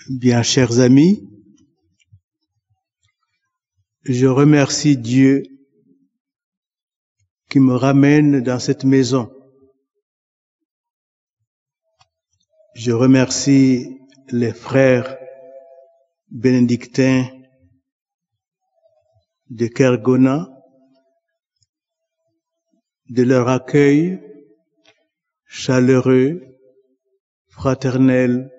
Bien, chers amis, je remercie Dieu qui me ramène dans cette maison. Je remercie les frères bénédictins de Kergona de leur accueil chaleureux, fraternel.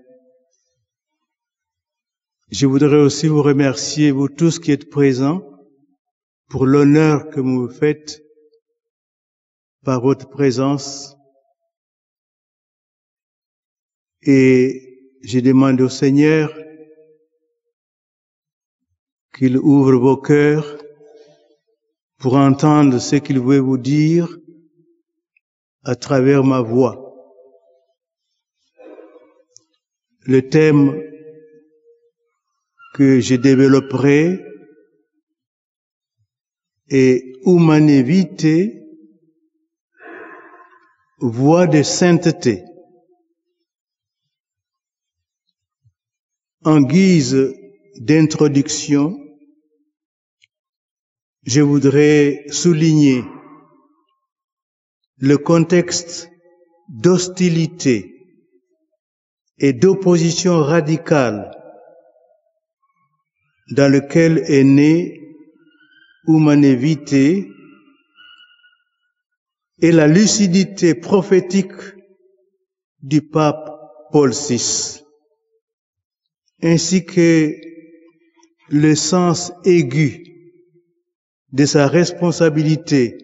Je voudrais aussi vous remercier, vous tous qui êtes présents, pour l'honneur que vous me faites par votre présence. Et je demande au Seigneur qu'il ouvre vos cœurs pour entendre ce qu'il veut vous dire à travers ma voix. Le thème que je développerai est humanité, voie de sainteté. En guise d'introduction, je voudrais souligner le contexte d'hostilité et d'opposition radicale dans lequel est née Humanité et la lucidité prophétique du pape Paul VI, ainsi que le sens aigu de sa responsabilité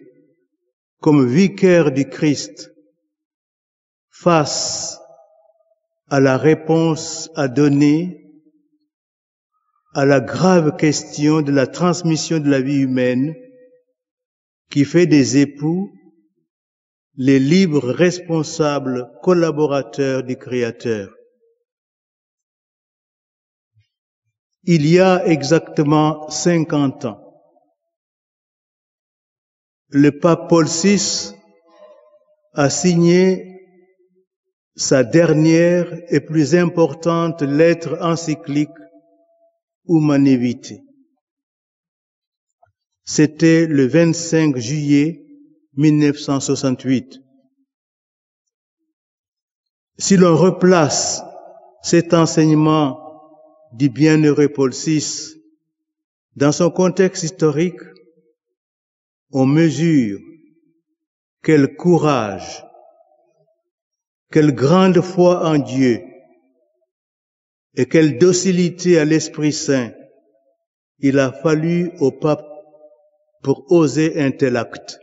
comme vicaire du Christ face à la réponse à donner à la grave question de la transmission de la vie humaine qui fait des époux les libres responsables collaborateurs du Créateur. Il y a exactement 50 ans, le pape Paul VI a signé sa dernière et plus importante lettre encyclique Humanité. C'était le 25 juillet 1968. Si l'on replace cet enseignement du bienheureux Paul VI dans son contexte historique, on mesure quel courage, quelle grande foi en Dieu et quelle docilité à l'Esprit Saint il a fallu au pape pour oser un tel acte.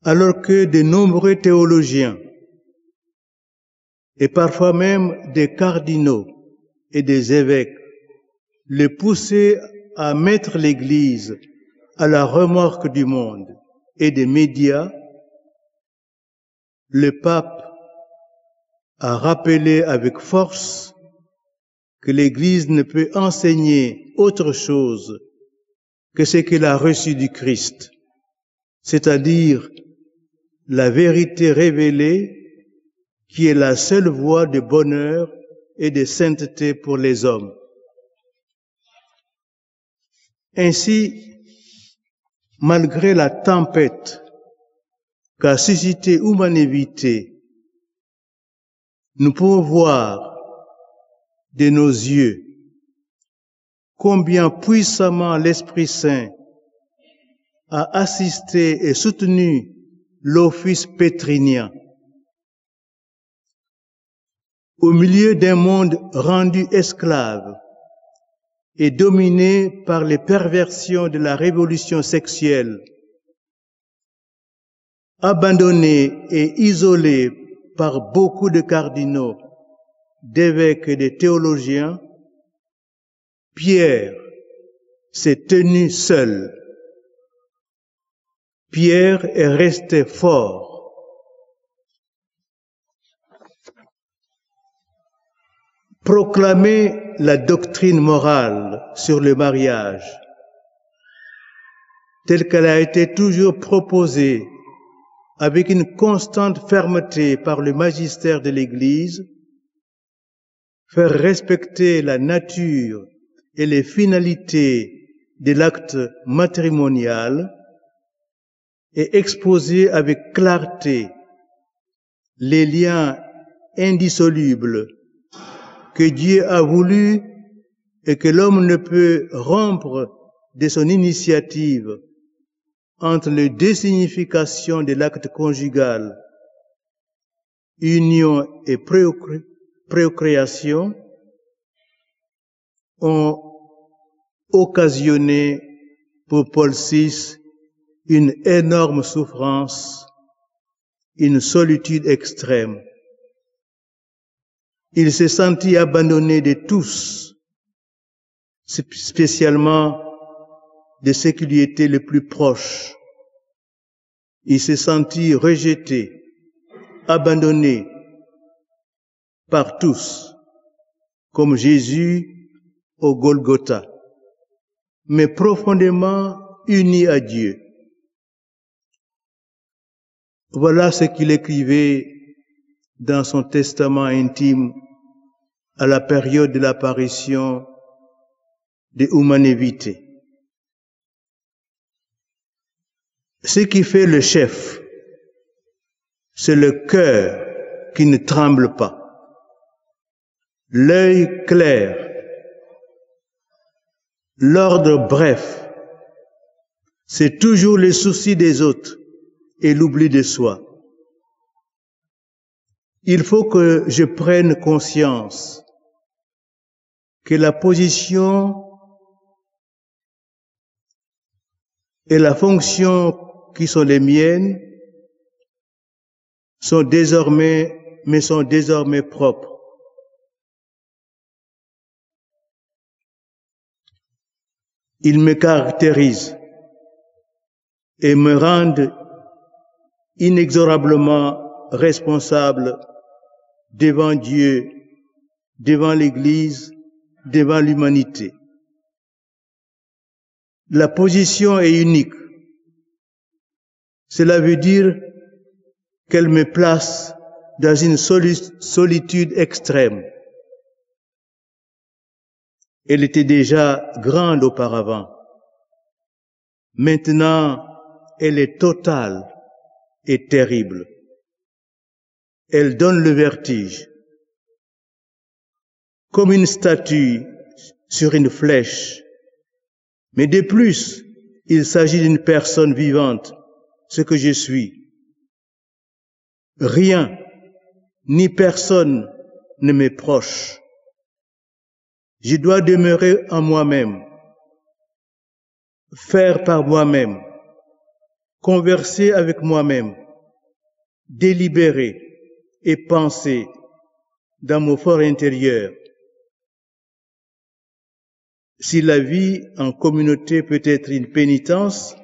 Alors que de nombreux théologiens et parfois même des cardinaux et des évêques le poussaient à mettre l'Église à la remorque du monde et des médias, le pape a rappelé avec force que l'Église ne peut enseigner autre chose que ce qu'elle a reçu du Christ, c'est-à-dire la vérité révélée qui est la seule voie de bonheur et de sainteté pour les hommes. Ainsi, malgré la tempête qu'a suscité Humanité, nous pouvons voir de nos yeux combien puissamment l'Esprit Saint a assisté et soutenu l'office pétrinien. Au milieu d'un monde rendu esclave et dominé par les perversions de la révolution sexuelle, abandonné et isolé par beaucoup de cardinaux, d'évêques et de théologiens, Pierre s'est tenu seul. Pierre est resté fort. Proclamer la doctrine morale sur le mariage, telle qu'elle a été toujours proposée avec une constante fermeté par le magistère de l'Église, faire respecter la nature et les finalités de l'acte matrimonial et exposer avec clarté les liens indissolubles que Dieu a voulu et que l'homme ne peut rompre de son initiative entre les deux significations de l'acte conjugal, union et procréation, ont occasionné pour Paul VI une énorme souffrance, une solitude extrême. Il s'est senti abandonné de tous, spécialement de ceux qui lui étaient les plus proches. Il s'est senti rejeté, abandonné par tous, comme Jésus au Golgotha, mais profondément uni à Dieu. Voilà ce qu'il écrivait dans son testament intime à la période de l'apparition de Humanum Vitae. Ce qui fait le chef, c'est le cœur qui ne tremble pas, l'œil clair, l'ordre bref. C'est toujours le souci des autres et l'oubli de soi. Il faut que je prenne conscience que la position et la fonction qui sont les miennes sont désormais propres. Ils me caractérisent et me rendent inexorablement responsable devant Dieu, devant l'Église, devant l'humanité. La position est unique. Cela veut dire qu'elle me place dans une solitude extrême. Elle était déjà grande auparavant. Maintenant, elle est totale et terrible. Elle donne le vertige. Comme une statue sur une flèche. Mais de plus, il s'agit d'une personne vivante, ce que je suis. Rien, ni personne ne m'est proche. Je dois demeurer en moi-même, faire par moi-même, converser avec moi-même, délibérer et penser dans mon fort intérieur. Si la vie en communauté peut être une pénitence,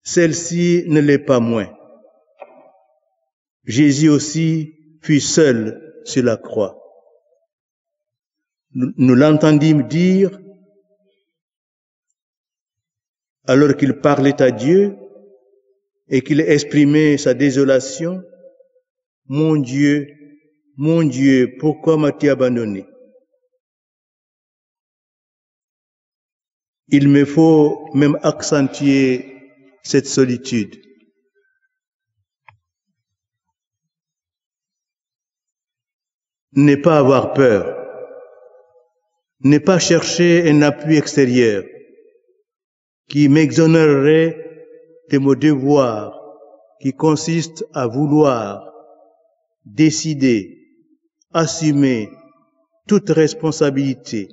celle-ci ne l'est pas moins. Jésus aussi fut seul sur la croix. Nous l'entendîmes dire, alors qu'il parlait à Dieu et qu'il exprimait sa désolation, « Mon Dieu, pourquoi m'as-tu abandonné ?» Il me faut même accentuer cette solitude. Ne pas avoir peur, ne pas chercher un appui extérieur qui m'exonérerait de mon devoir qui consiste à vouloir, décider, assumer toute responsabilité,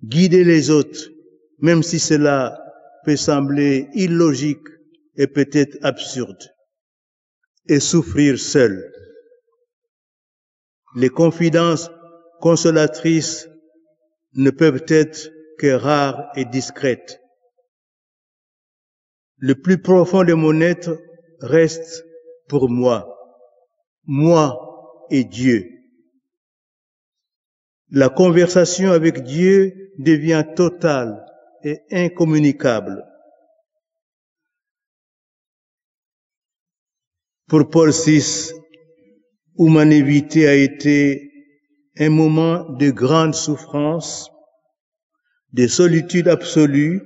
guider les autres, même si cela peut sembler illogique et peut-être absurde, et souffrir seul. Les confidences consolatrices ne peuvent être que rares et discrètes. Le plus profond de mon être reste pour moi et Dieu. La conversation avec Dieu devient totale et incommunicable. Pour Paul VI, Humanum Vitae a été un moment de grande souffrance, de solitude absolue,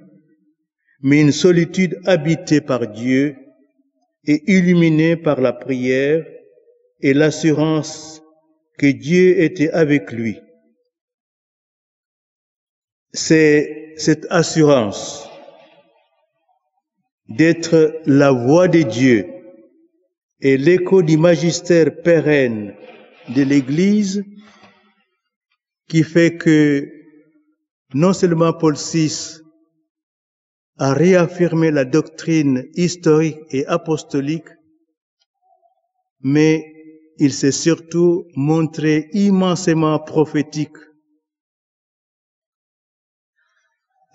mais une solitude habitée par Dieu et illuminée par la prière et l'assurance que Dieu était avec lui. C'est cette assurance d'être la voix de Dieu et l'écho du magistère pérenne de l'Église qui fait que non seulement Paul VI a réaffirmé la doctrine historique et apostolique, mais il s'est surtout montré immensément prophétique.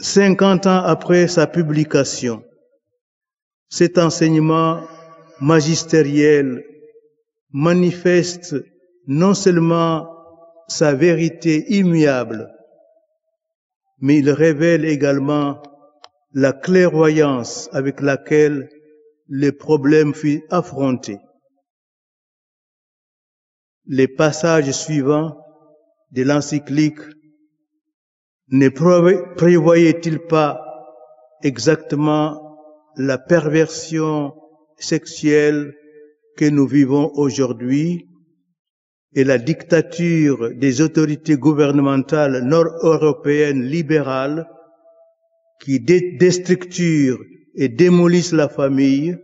50 ans après sa publication, cet enseignement magistériel manifeste non seulement sa vérité immuable, mais il révèle également la clairvoyance avec laquelle le problème fut affronté. Les passages suivants de l'encyclique ne prévoyaient-ils pas exactement la perversion sexuelle que nous vivons aujourd'hui et la dictature des autorités gouvernementales nord-européennes libérales qui déstructurent et démolissent la famille,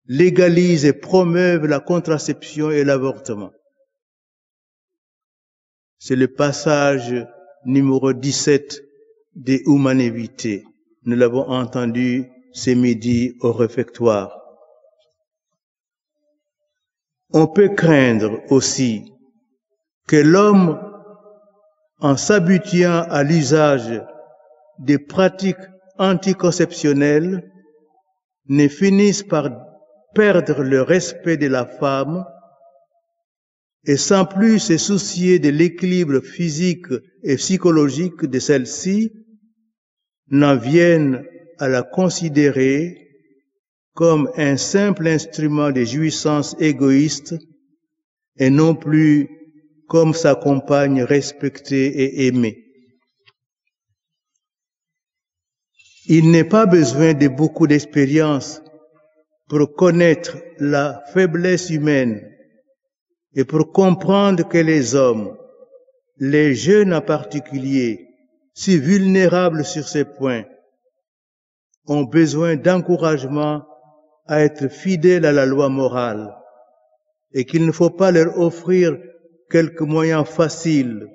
légalisent et promeuvent la contraception et l'avortement. C'est le passage numéro 17 des Humanes Vitae. Nous l'avons entendu ce midi au réfectoire. On peut craindre aussi que l'homme, en s'habituant à l'usage des pratiques anticonceptionnelles, ne finisse par perdre le respect de la femme et sans plus se soucier de l'équilibre physique et psychologique de celle-ci, n'en vienne à la considérer comme un simple instrument de jouissance égoïste et non plus comme sa compagne respectée et aimée. Il n'est pas besoin de beaucoup d'expérience pour connaître la faiblesse humaine et pour comprendre que les hommes, les jeunes en particulier, si vulnérables sur ces points, ont besoin d'encouragement à être fidèles à la loi morale et qu'il ne faut pas leur offrir quelques moyens faciles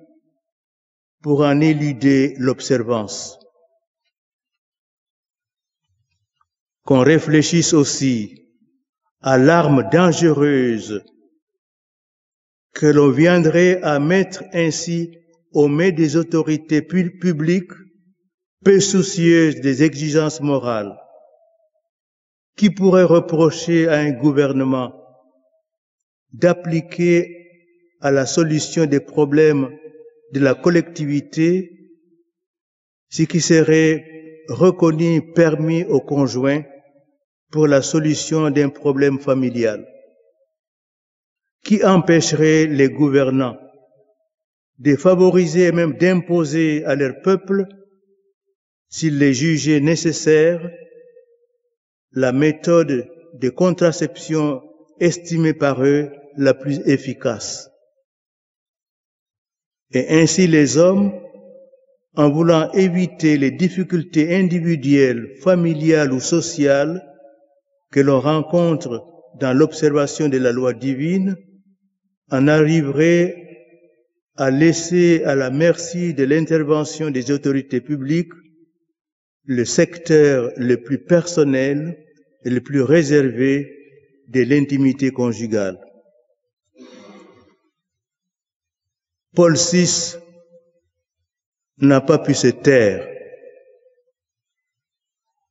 pour en éluder l'observance. Qu'on réfléchisse aussi à l'arme dangereuse que l'on viendrait à mettre ainsi aux mains des autorités publiques peu soucieuses des exigences morales. Qui pourrait reprocher à un gouvernement d'appliquer à la solution des problèmes de la collectivité ce qui serait reconnu permis au conjoint pour la solution d'un problème familial? Qui empêcherait les gouvernants de favoriser et même d'imposer à leur peuple, s'ils les jugeaient nécessaires, la méthode de contraception estimée par eux la plus efficace? Et ainsi les hommes, en voulant éviter les difficultés individuelles, familiales ou sociales que l'on rencontre dans l'observation de la loi divine, en arriveraient à laisser à la merci de l'intervention des autorités publiques le secteur le plus personnel et le plus réservé de l'intimité conjugale. Paul VI n'a pas pu se taire.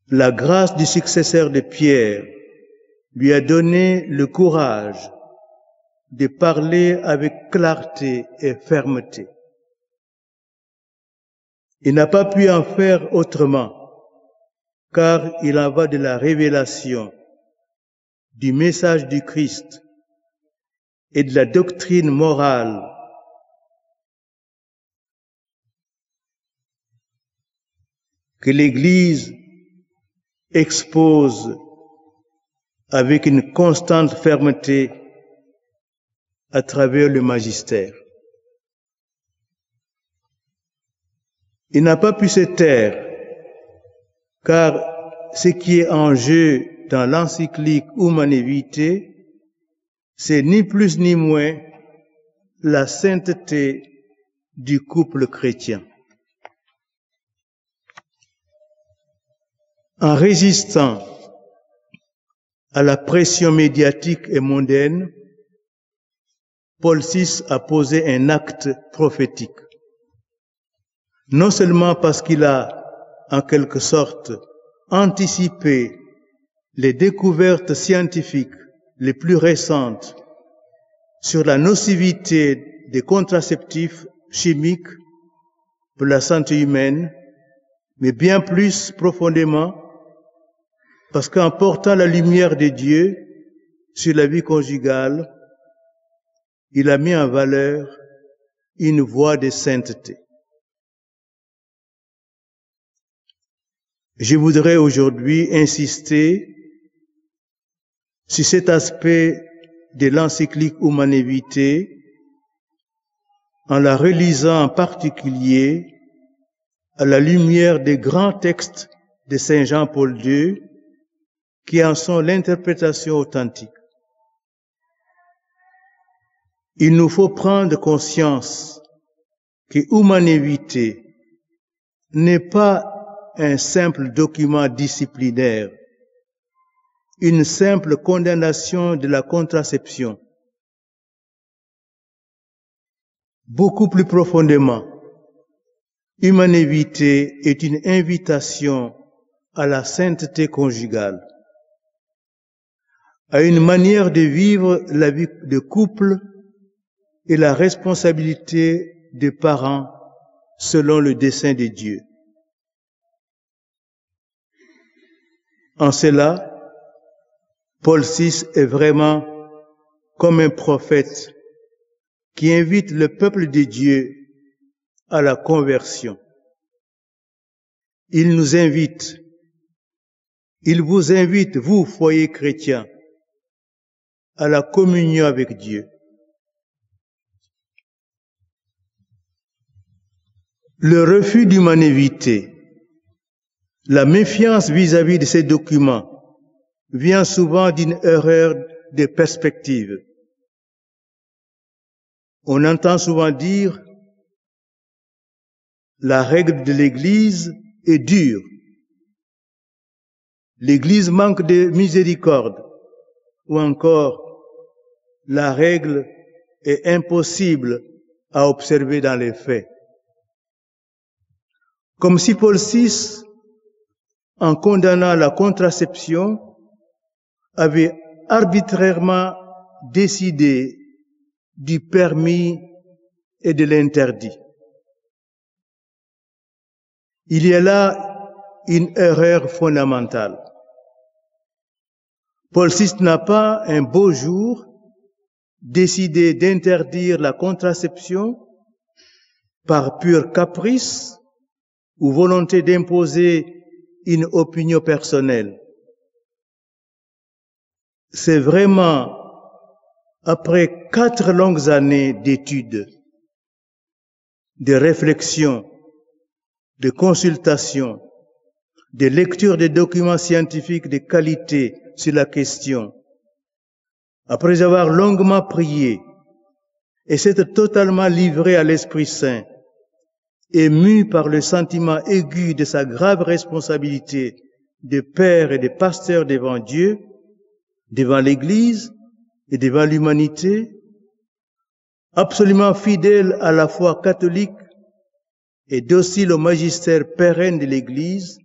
La grâce du successeur de Pierre lui a donné le courage de parler avec clarté et fermeté. Il n'a pas pu en faire autrement, car il en va de la révélation, du message du Christ et de la doctrine morale que l'Église expose avec une constante fermeté à travers le magistère. Il n'a pas pu se taire, car ce qui est en jeu dans l'encyclique Humanae Vitae, c'est ni plus ni moins la sainteté du couple chrétien. En résistant à la pression médiatique et mondaine, Paul VI a posé un acte prophétique. Non seulement parce qu'il a, en quelque sorte, anticipé les découvertes scientifiques les plus récentes sur la nocivité des contraceptifs chimiques pour la santé humaine, mais bien plus profondément parce qu'en portant la lumière de Dieu sur la vie conjugale, il a mis en valeur une voie de sainteté. Je voudrais aujourd'hui insister sur cet aspect de l'encyclique Humanae Vitae en la relisant en particulier à la lumière des grands textes de Saint Jean-Paul II qui en sont l'interprétation authentique. Il nous faut prendre conscience que Humanae Vitae n'est pas un simple document disciplinaire, une simple condamnation de la contraception. Beaucoup plus profondément, Humanae Vitae est une invitation à la sainteté conjugale, à une manière de vivre la vie de couple et la responsabilité des parents selon le dessein de Dieu. En cela, Paul VI est vraiment comme un prophète qui invite le peuple de Dieu à la conversion. Il nous invite, il vous invite, vous, foyer chrétien, à la communion avec Dieu. Le refus d'Humanae Vitae, la méfiance vis-à-vis de ces documents vient souvent d'une erreur de perspective. On entend souvent dire la règle de l'Église est dure. L'Église manque de miséricorde. Ou encore, la règle est impossible à observer dans les faits. Comme si Paul VI, en condamnant la contraception, avait arbitrairement décidé du permis et de l'interdit. Il y a là une erreur fondamentale. Paul VI n'a pas un beau jour décidé d'interdire la contraception par pur caprice ou volonté d'imposer une opinion personnelle. C'est vraiment après 4 longues années d'études, de réflexion, de consultation, de lecture de documents scientifiques de qualité sur la question, après avoir longuement prié et s'être totalement livré à l'Esprit Saint, ému par le sentiment aigu de sa grave responsabilité de père et de pasteur devant Dieu, devant l'Église et devant l'humanité, absolument fidèle à la foi catholique et docile au magistère pérenne de l'Église,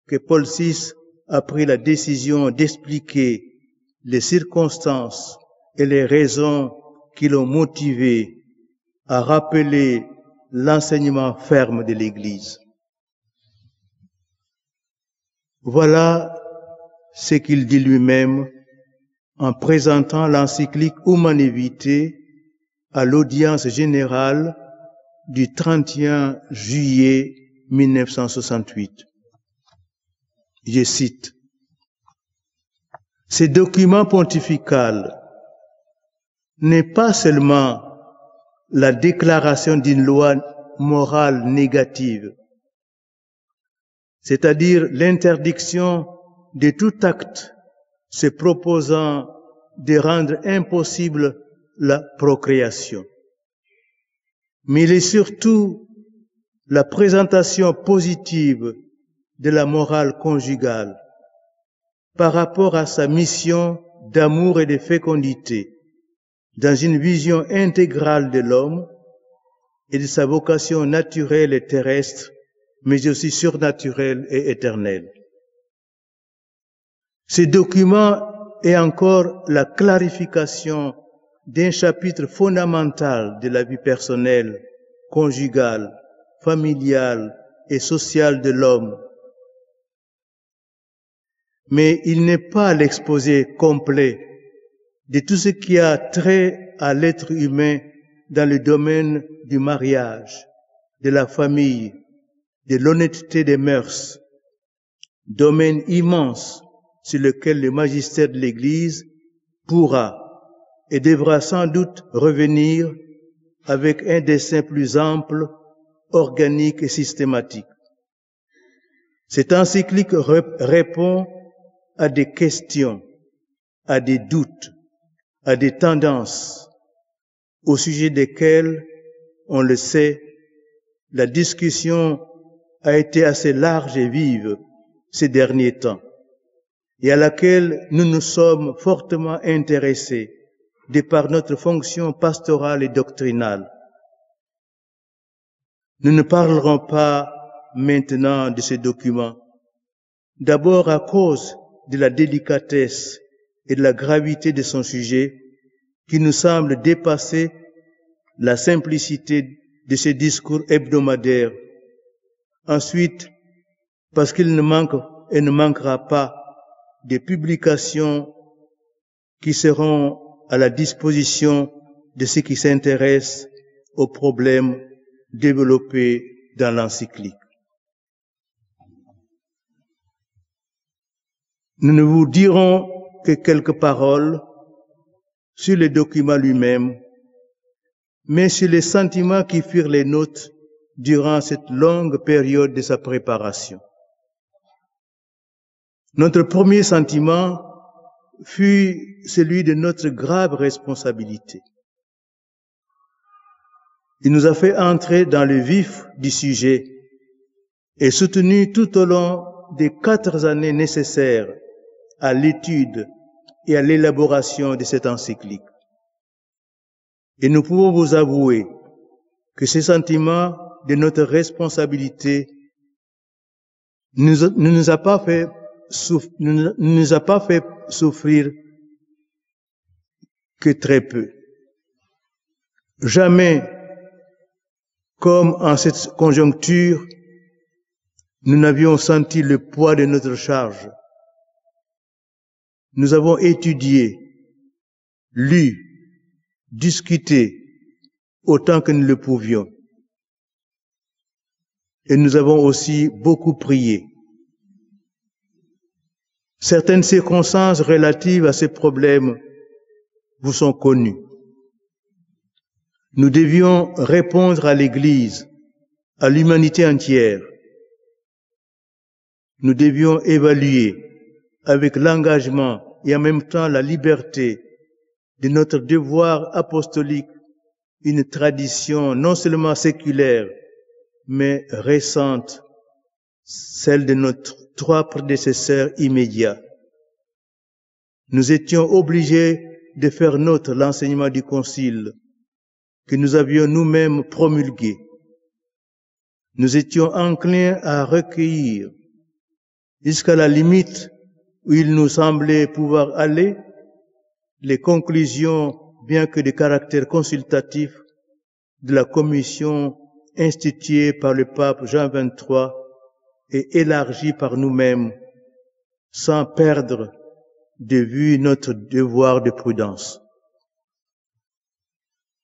que Paul VI a pris la décision d'expliquer les circonstances et les raisons qui l'ont motivé à rappeler l'enseignement ferme de l'Église. Voilà ce qu'il dit lui-même en présentant l'encyclique Humanae Vitae à l'audience générale du 31 juillet 1968. Je cite, « Ce document pontifical n'est pas seulement la déclaration d'une loi morale négative, c'est-à-dire l'interdiction de tout acte se proposant de rendre impossible la procréation. Mais il est surtout la présentation positive de la morale conjugale par rapport à sa mission d'amour et de fécondité dans une vision intégrale de l'homme et de sa vocation naturelle et terrestre, mais aussi surnaturelle et éternelle. Ce document est encore la clarification d'un chapitre fondamental de la vie personnelle, conjugale, familiale et sociale de l'homme. Mais il n'est pas l'exposé complet de tout ce qui a trait à l'être humain dans le domaine du mariage, de la famille, de l'honnêteté des mœurs, domaine immense sur lequel le magistère de l'Église pourra et devra sans doute revenir avec un dessein plus ample, organique et systématique. Cette encyclique répond à des questions, à des doutes, à des tendances, au sujet desquelles, on le sait, la discussion a été assez large et vive ces derniers temps, et à laquelle nous nous sommes fortement intéressés de par notre fonction pastorale et doctrinale. Nous ne parlerons pas maintenant de ce document, d'abord à cause de la délicatesse et de la gravité de son sujet qui nous semble dépasser la simplicité de ce discours hebdomadaire. Ensuite, parce qu'il ne manque et ne manquera pas de publications qui seront à la disposition de ceux qui s'intéressent aux problèmes développés dans l'encyclique. Nous ne vous dirons que quelques paroles sur le document lui-même, mais sur les sentiments qui furent les nôtres durant cette longue période de sa préparation. Notre premier sentiment fut celui de notre grave responsabilité. Il nous a fait entrer dans le vif du sujet et soutenu tout au long des 4 années nécessaires à l'étude et à l'élaboration de cette encyclique. Et nous pouvons vous avouer que ce sentiment de notre responsabilité ne nous a pas fait souffrir que très peu. Jamais, comme en cette conjoncture, nous n'avions senti le poids de notre charge. Nous avons étudié, lu, discuté autant que nous le pouvions. Et nous avons aussi beaucoup prié. Certaines circonstances relatives à ces problèmes vous sont connues. Nous devions répondre à l'Église, à l'humanité entière. Nous devions évaluer avec l'engagement et en même temps la liberté de notre devoir apostolique une tradition non seulement séculaire, mais récente, celle de nos 3 prédécesseurs immédiats. Nous étions obligés de faire nôtre l'enseignement du Concile que nous avions nous-mêmes promulgué. Nous étions enclins à recueillir, jusqu'à la limite où il nous semblait pouvoir aller, les conclusions, bien que de caractère consultatif, de la commission instituée par le pape Jean XXIII et élargie par nous-mêmes, sans perdre de vue notre devoir de prudence.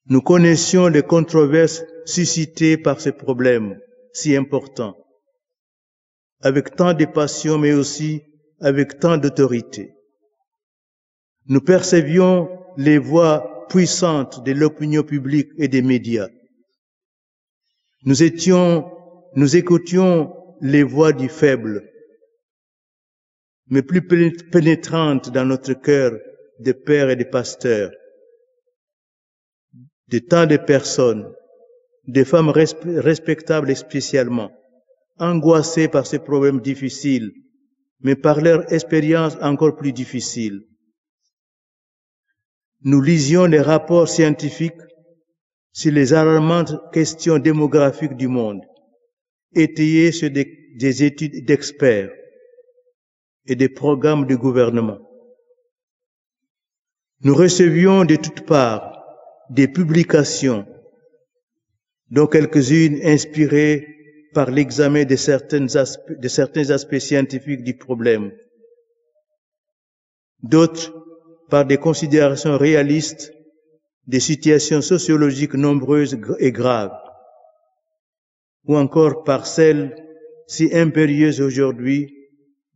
Nous connaissions les controverses suscitées par ces problèmes si importants. avec tant de passion, mais aussi avec tant d'autorité. Nous percevions les voix puissantes de l'opinion publique et des médias. Nous écoutions les voix du faible, mais plus pénétrantes dans notre cœur de pères et de pasteurs, de tant de personnes, des femmes respectables spécialement, angoissées par ces problèmes difficiles, mais par leur expérience encore plus difficile. Nous lisions les rapports scientifiques sur les alarmantes questions démographiques du monde, étayées sur des études d'experts et des programmes de gouvernement. Nous recevions de toutes parts des publications, dont quelques-unes inspirées par l'examen de certains aspects scientifiques du problème, d'autres par des considérations réalistes des situations sociologiques nombreuses et graves, ou encore par celles si impérieuses aujourd'hui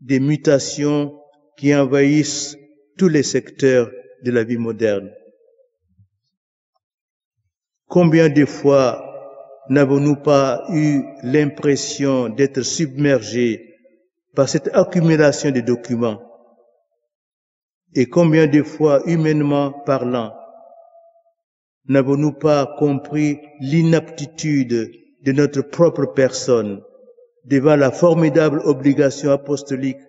des mutations qui envahissent tous les secteurs de la vie moderne. Combien de fois n'avons-nous pas eu l'impression d'être submergés par cette accumulation de documents? Et combien de fois, humainement parlant, n'avons-nous pas compris l'inaptitude de notre propre personne devant la formidable obligation apostolique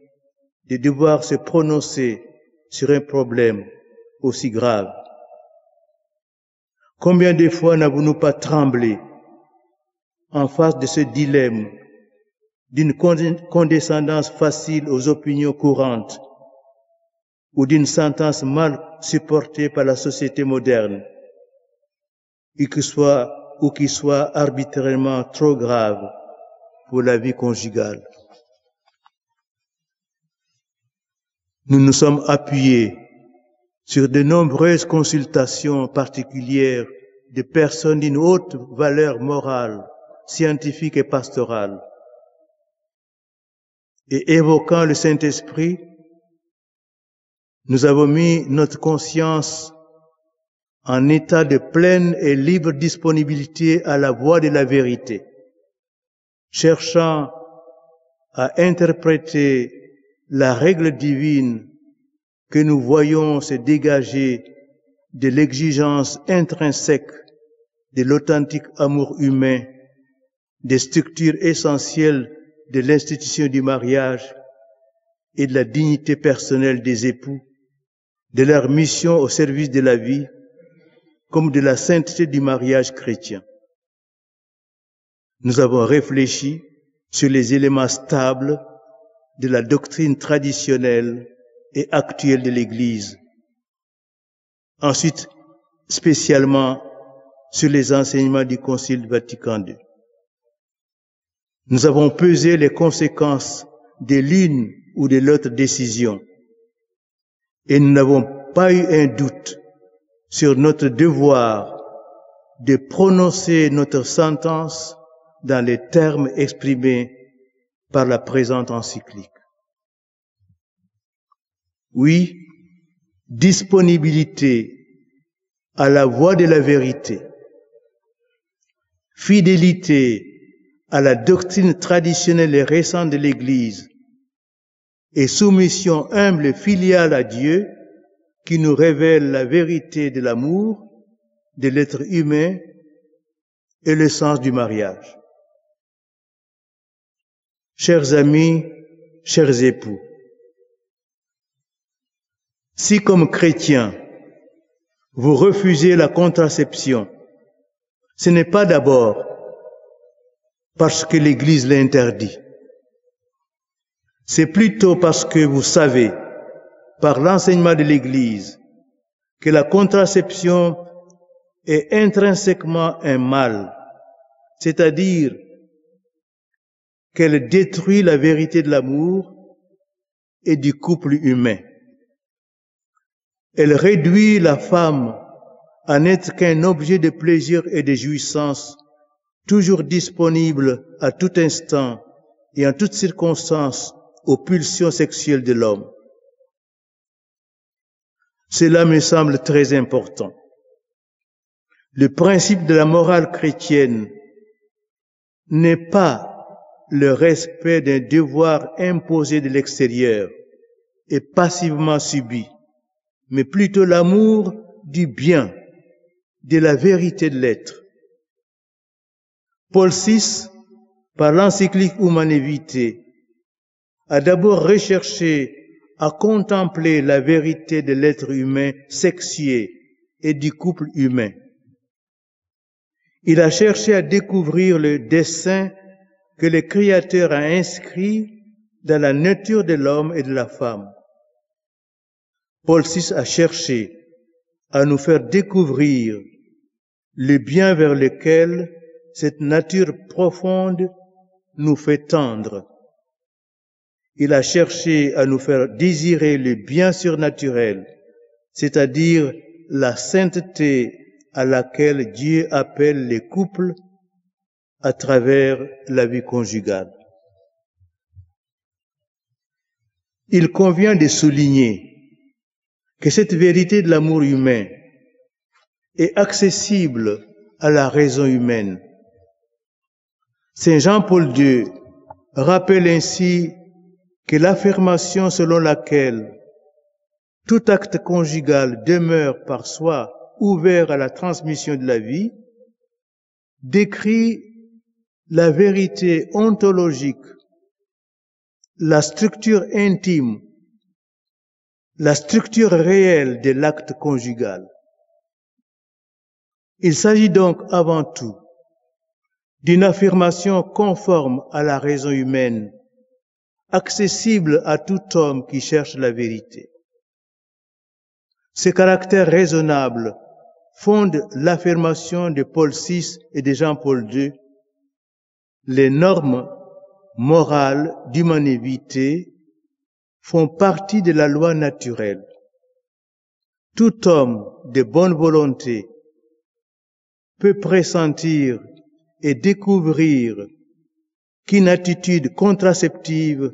de devoir se prononcer sur un problème aussi grave? Combien de fois n'avons-nous pas tremblé en face de ce dilemme d'une condescendance facile aux opinions courantes ou d'une sentence mal supportée par la société moderne, ou qui soit arbitrairement trop grave pour la vie conjugale? Nous nous sommes appuyés sur de nombreuses consultations particulières de personnes d'une haute valeur morale, scientifique et pastorale. Et évoquant le Saint-Esprit, nous avons mis notre conscience en état de pleine et libre disponibilité à la voix de la vérité, cherchant à interpréter la règle divine que nous voyons se dégager de l'exigence intrinsèque de l'authentique amour humain, des structures essentielles de l'institution du mariage et de la dignité personnelle des époux, de leur mission au service de la vie, comme de la sainteté du mariage chrétien. Nous avons réfléchi sur les éléments stables de la doctrine traditionnelle et actuelle de l'Église. Ensuite, spécialement sur les enseignements du Concile Vatican II. Nous avons pesé les conséquences de l'une ou de l'autre décision et nous n'avons pas eu un doute sur notre devoir de prononcer notre sentence dans les termes exprimés par la présente encyclique. Oui, disponibilité à la voix de la vérité, fidélité à la doctrine traditionnelle et récente de l'Église et soumission humble et filiale à Dieu qui nous révèle la vérité de l'amour, de l'être humain et le sens du mariage. Chers amis, chers époux, si comme chrétiens, vous refusez la contraception, ce n'est pas d'abord parce que l'Église l'interdit. C'est plutôt parce que vous savez, par l'enseignement de l'Église, que la contraception est intrinsèquement un mal, c'est-à-dire qu'elle détruit la vérité de l'amour et du couple humain. Elle réduit la femme à n'être qu'un objet de plaisir et de jouissance, toujours disponible à tout instant et en toutes circonstances aux pulsions sexuelles de l'homme. Cela me semble très important. Le principe de la morale chrétienne n'est pas le respect d'un devoir imposé de l'extérieur et passivement subi, mais plutôt l'amour du bien, de la vérité de l'être. Paul VI, par l'encyclique Humanae Vitae, a d'abord recherché à contempler la vérité de l'être humain sexué et du couple humain. Il a cherché à découvrir le dessein que le Créateur a inscrit dans la nature de l'homme et de la femme. Paul VI a cherché à nous faire découvrir le bien vers lequel cette nature profonde nous fait tendre. Il a cherché à nous faire désirer le bien surnaturel, c'est-à-dire la sainteté à laquelle Dieu appelle les couples à travers la vie conjugale. Il convient de souligner que cette vérité de l'amour humain est accessible à la raison humaine. Saint Jean-Paul II rappelle ainsi que l'affirmation selon laquelle tout acte conjugal demeure par soi ouvert à la transmission de la vie décrit la vérité ontologique, la structure intime, la structure réelle de l'acte conjugal. Il s'agit donc avant tout d'une affirmation conforme à la raison humaine, accessible à tout homme qui cherche la vérité. Ce caractère raisonnable fonde l'affirmation de Paul VI et de Jean-Paul II. Les normes morales d'Humanae Vitae font partie de la loi naturelle. Tout homme de bonne volonté peut pressentir et découvrir qu'une attitude contraceptive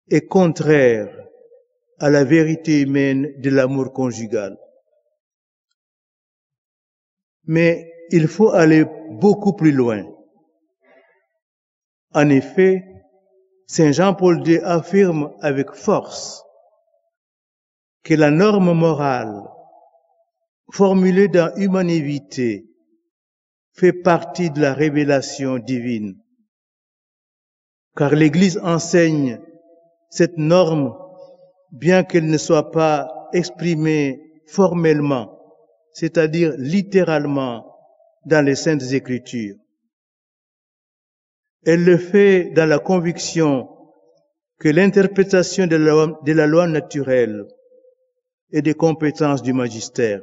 est contraire à la vérité humaine de l'amour conjugal. Mais il faut aller beaucoup plus loin. En effet, Saint Jean-Paul II affirme avec force que la norme morale formulée dans Humanae Vitae fait partie de la révélation divine. Car l'Église enseigne cette norme, bien qu'elle ne soit pas exprimée formellement, c'est-à-dire littéralement dans les Saintes Écritures. Elle le fait dans la conviction que l'interprétation de la loi naturelle est des compétences du magistère.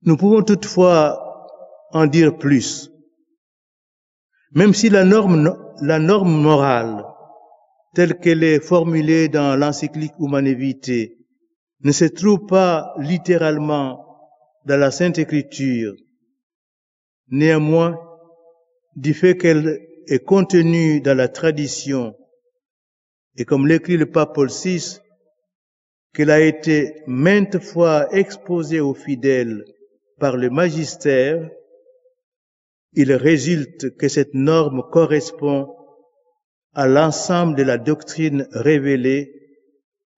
Nous pouvons toutefois en dire plus. Même si la norme morale, telle qu'elle est formulée dans l'encyclique Humanae Vitae, ne se trouve pas littéralement dans la Sainte Écriture, néanmoins, du fait qu'elle est contenue dans la tradition, et comme l'écrit le pape Paul VI, qu'elle a été maintes fois exposée aux fidèles par le magistère, il résulte que cette norme correspond à l'ensemble de la doctrine révélée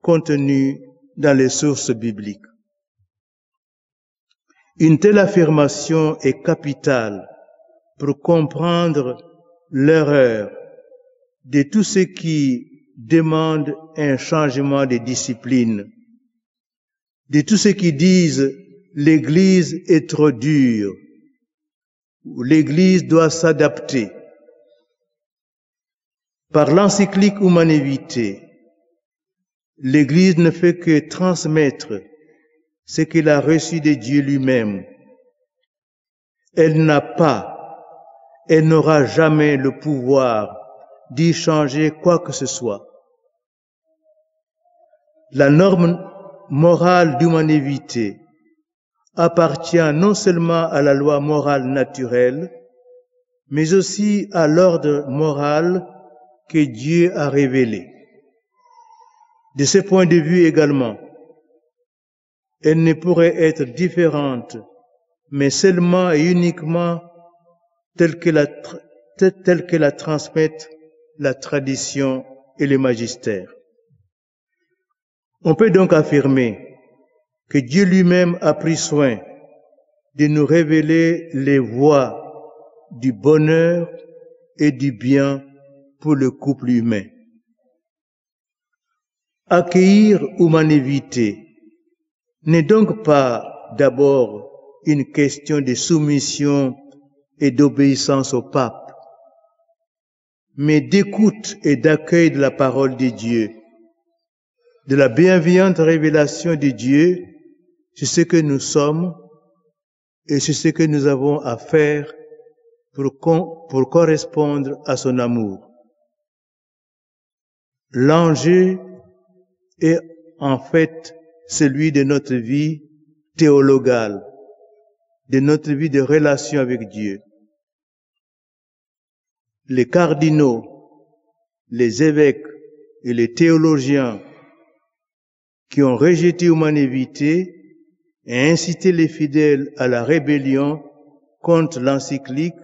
contenue dans les sources bibliques. Une telle affirmation est capitale pour comprendre l'erreur de tous ceux qui demandent un changement de discipline, de tous ceux qui disent l'Église est trop dure, ou l'Église doit s'adapter. Par l'encyclique Humanae Vitae, l'Église ne fait que transmettre ce qu'elle a reçu de Dieu lui-même. Elle n'a pas, elle n'aura jamais le pouvoir d'y changer quoi que ce soit. La norme morale d'Humanae Vitae appartient non seulement à la loi morale naturelle, mais aussi à l'ordre moral que Dieu a révélé. De ce point de vue également, elle ne pourrait être différente, mais seulement et uniquement telle que la transmettent la tradition et le magistère. On peut donc affirmer que Dieu lui-même a pris soin de nous révéler les voies du bonheur et du bien pour le couple humain. Accueillir humanité n'est donc pas d'abord une question de soumission et d'obéissance au pape, mais d'écoute et d'accueil de la parole de Dieu, de la bienveillante révélation de Dieu sur ce que nous sommes et sur ce que nous avons à faire pour correspondre à son amour. L'enjeu est en fait celui de notre vie théologale, de notre vie de relation avec Dieu. Les cardinaux, les évêques et les théologiens qui ont rejeté l'humanité et incité les fidèles à la rébellion contre l'encyclique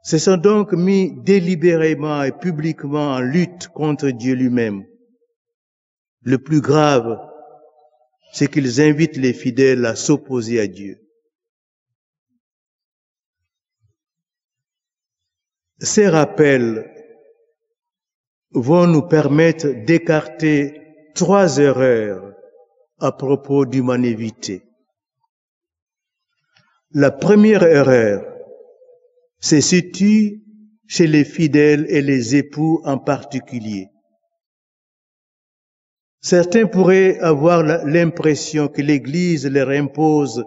se sont donc mis délibérément et publiquement en lutte contre Dieu lui-même. Le plus grave, c'est qu'ils invitent les fidèles à s'opposer à Dieu. Ces rappels vont nous permettre d'écarter 3 erreurs à propos d'humanité. La première erreur se situe chez les fidèles et les époux en particulier. Certains pourraient avoir l'impression que l'Église leur impose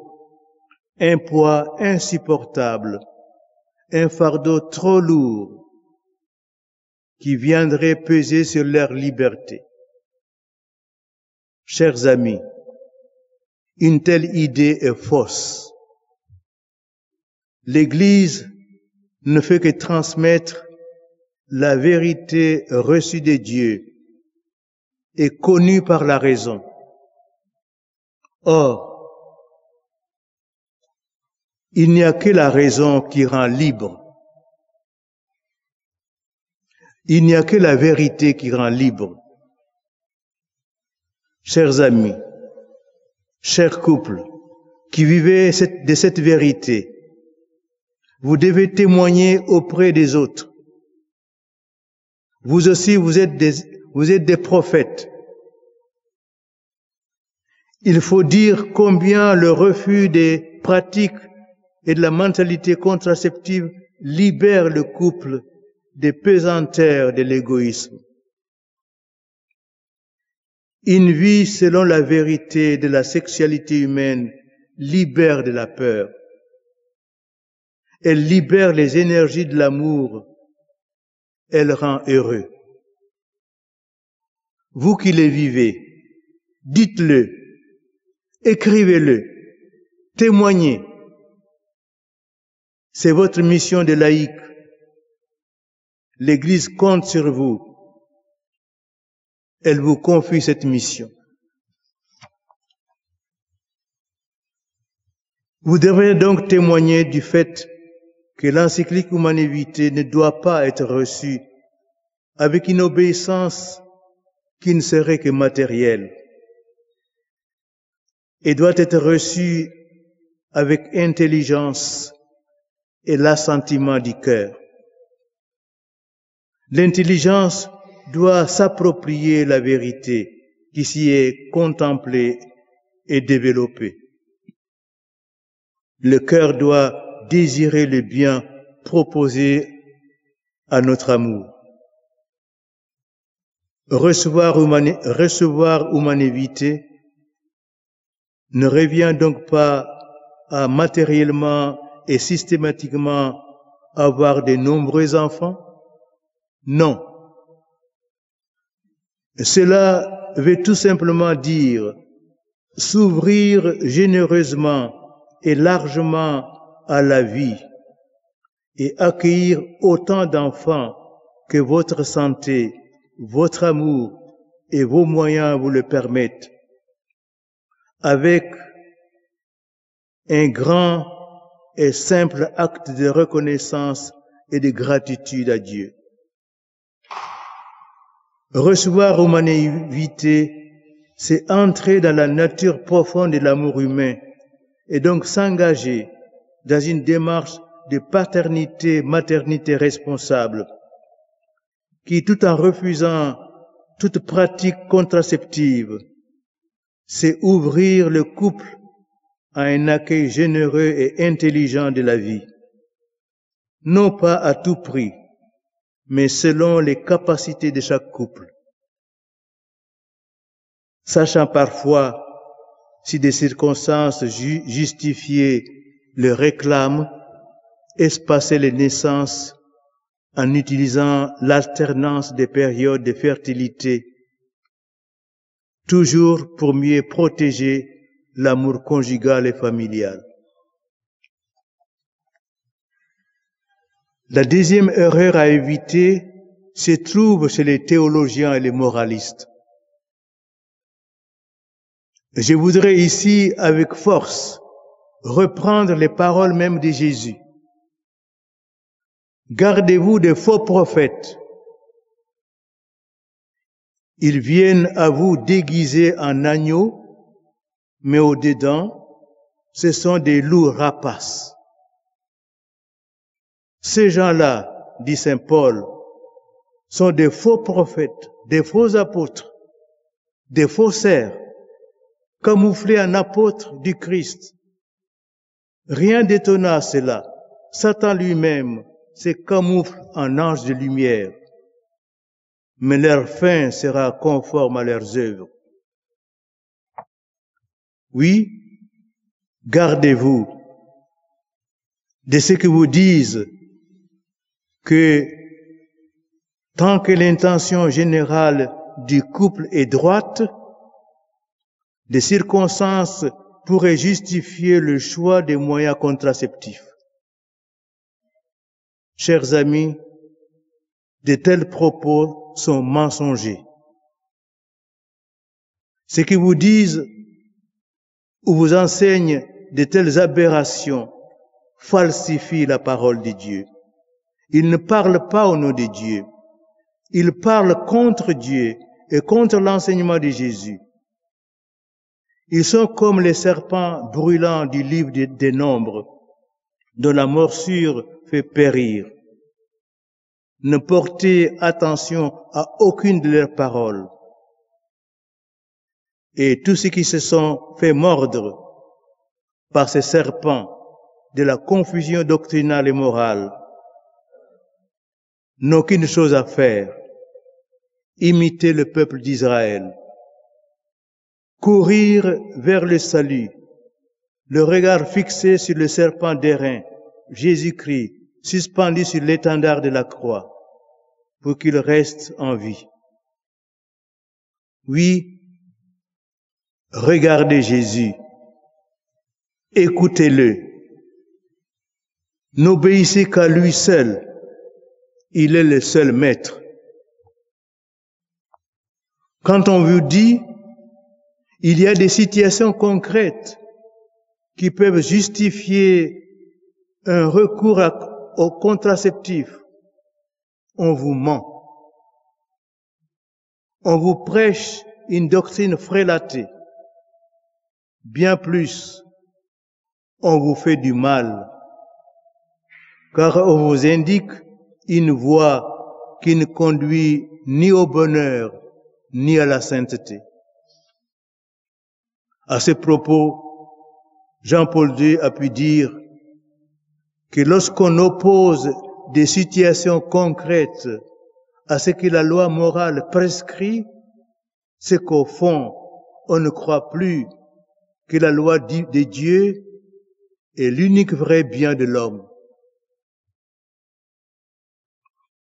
un poids insupportable, un fardeau trop lourd qui viendrait peser sur leur liberté. Chers amis, une telle idée est fausse. L'Église ne fait que transmettre la vérité reçue de Dieu et connue par la raison. Or, il n'y a que la raison qui rend libre. Il n'y a que la vérité qui rend libre. Chers amis, chers couples qui vivez de cette vérité, vous devez témoigner auprès des autres. Vous aussi, vous êtes des prophètes. Il faut dire combien le refus des pratiques et de la mentalité contraceptive libère le couple des pesanteurs de l'égoïsme. Une vie selon la vérité de la sexualité humaine libère de la peur. Elle libère les énergies de l'amour. Elle rend heureux. Vous qui les vivez, dites-le, écrivez-le, témoignez. C'est votre mission de laïc. L'Église compte sur vous. Elle vous confie cette mission. Vous devrez donc témoigner du fait que l'encyclique Humanae Vitae ne doit pas être reçue avec une obéissance qui ne serait que matérielle et doit être reçue avec intelligence et l'assentiment du cœur. L'intelligence doit s'approprier la vérité qui s'y est contemplée et développée. Le cœur doit désirer le bien proposé à notre amour. Recevoir Humanae Vitae ne revient donc pas à matériellement et systématiquement avoir de nombreux enfants. Non. Cela veut tout simplement dire s'ouvrir généreusement et largement à la vie et accueillir autant d'enfants que votre santé, votre amour et vos moyens vous le permettent, avec un grand et simple acte de reconnaissance et de gratitude à Dieu. Recevoir humanité, c'est entrer dans la nature profonde de l'amour humain et donc s'engager dans une démarche de paternité, maternité responsable, qui, tout en refusant toute pratique contraceptive, c'est ouvrir le couple à un accueil généreux et intelligent de la vie, non pas à tout prix, mais selon les capacités de chaque couple. Sachant parfois, si des circonstances justifiées le réclament, espacer les naissances en utilisant l'alternance des périodes de fertilité, toujours pour mieux protéger l'amour conjugal et familial. La deuxième erreur à éviter se trouve chez les théologiens et les moralistes. Je voudrais ici, avec force, reprendre les paroles même de Jésus. Gardez-vous des faux prophètes. Ils viennent à vous déguisés en agneaux, mais au-dedans, ce sont des loups rapaces. Ces gens-là, dit saint Paul, sont des faux prophètes, des faux apôtres, des faussaires, camouflés en apôtres du Christ. Rien d'étonnant à cela. Satan lui-même se camoufle en ange de lumière, mais leur fin sera conforme à leurs œuvres. Oui, gardez-vous de ceux qui vous disent que tant que l'intention générale du couple est droite, des circonstances pourraient justifier le choix des moyens contraceptifs. Chers amis, de tels propos sont mensongers. Ceux qui vous disent ou vous enseignent de telles aberrations falsifient la parole de Dieu. Ils ne parlent pas au nom de Dieu. Ils parlent contre Dieu et contre l'enseignement de Jésus. Ils sont comme les serpents brûlants du livre des Nombres, dont la morsure fait périr. Ne portez attention à aucune de leurs paroles. Et tous ceux qui se sont fait mordre par ces serpents de la confusion doctrinale et morale n'ont qu'une chose à faire, imiter le peuple d'Israël, courir vers le salut, le regard fixé sur le serpent d'airain, Jésus-Christ, suspendu sur l'étendard de la croix, pour qu'il reste en vie. Oui, regardez Jésus, écoutez-le, n'obéissez qu'à lui seul, il est le seul maître. Quand on vous dit, il y a des situations concrètes qui peuvent justifier un recours au contraceptif, on vous ment. On vous prêche une doctrine frélatée. Bien plus, on vous fait du mal, car on vous indique une voie qui ne conduit ni au bonheur, ni à la sainteté. À ce propos, Jean-Paul II a pu dire que lorsqu'on oppose des situations concrètes à ce que la loi morale prescrit, c'est qu'au fond, on ne croit plus que la loi de Dieu est l'unique vrai bien de l'homme.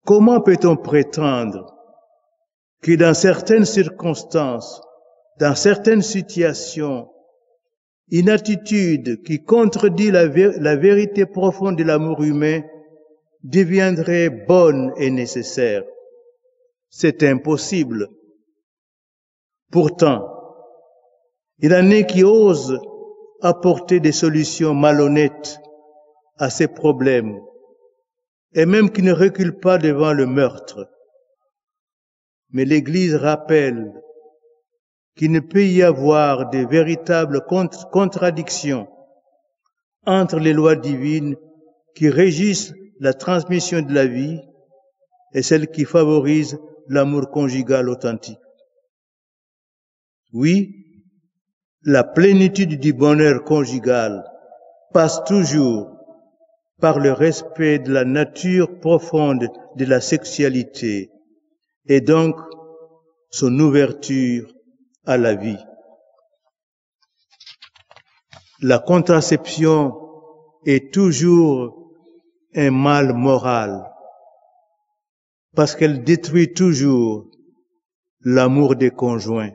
Comment peut-on prétendre que dans certaines circonstances, dans certaines situations, une attitude qui contredit la vérité profonde de l'amour humain deviendrait bonne et nécessaire. C'est impossible. Pourtant, il en est qui osent apporter des solutions malhonnêtes à ces problèmes et même qui ne reculent pas devant le meurtre. Mais l'Église rappelle qu'il ne peut y avoir de véritables contradictions entre les lois divines qui régissent la transmission de la vie et celles qui favorisent l'amour conjugal authentique. Oui, la plénitude du bonheur conjugal passe toujours par le respect de la nature profonde de la sexualité et donc son ouverture à la vie. La contraception est toujours un mal moral parce qu'elle détruit toujours l'amour des conjoints.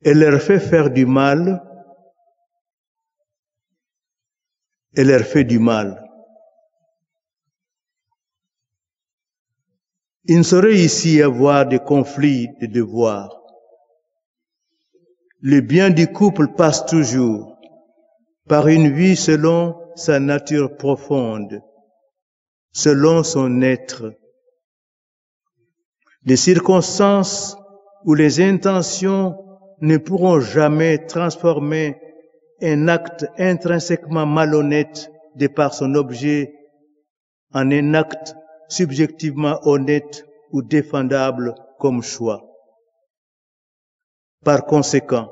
Elle leur fait faire du mal, elle leur fait du mal. Il ne saurait ici y avoir de conflit de devoirs. Le bien du couple passe toujours par une vie selon sa nature profonde, selon son être. Les circonstances ou les intentions ne pourront jamais transformer un acte intrinsèquement malhonnête de par son objet en un acte subjectivement honnête ou défendable comme choix. Par conséquent,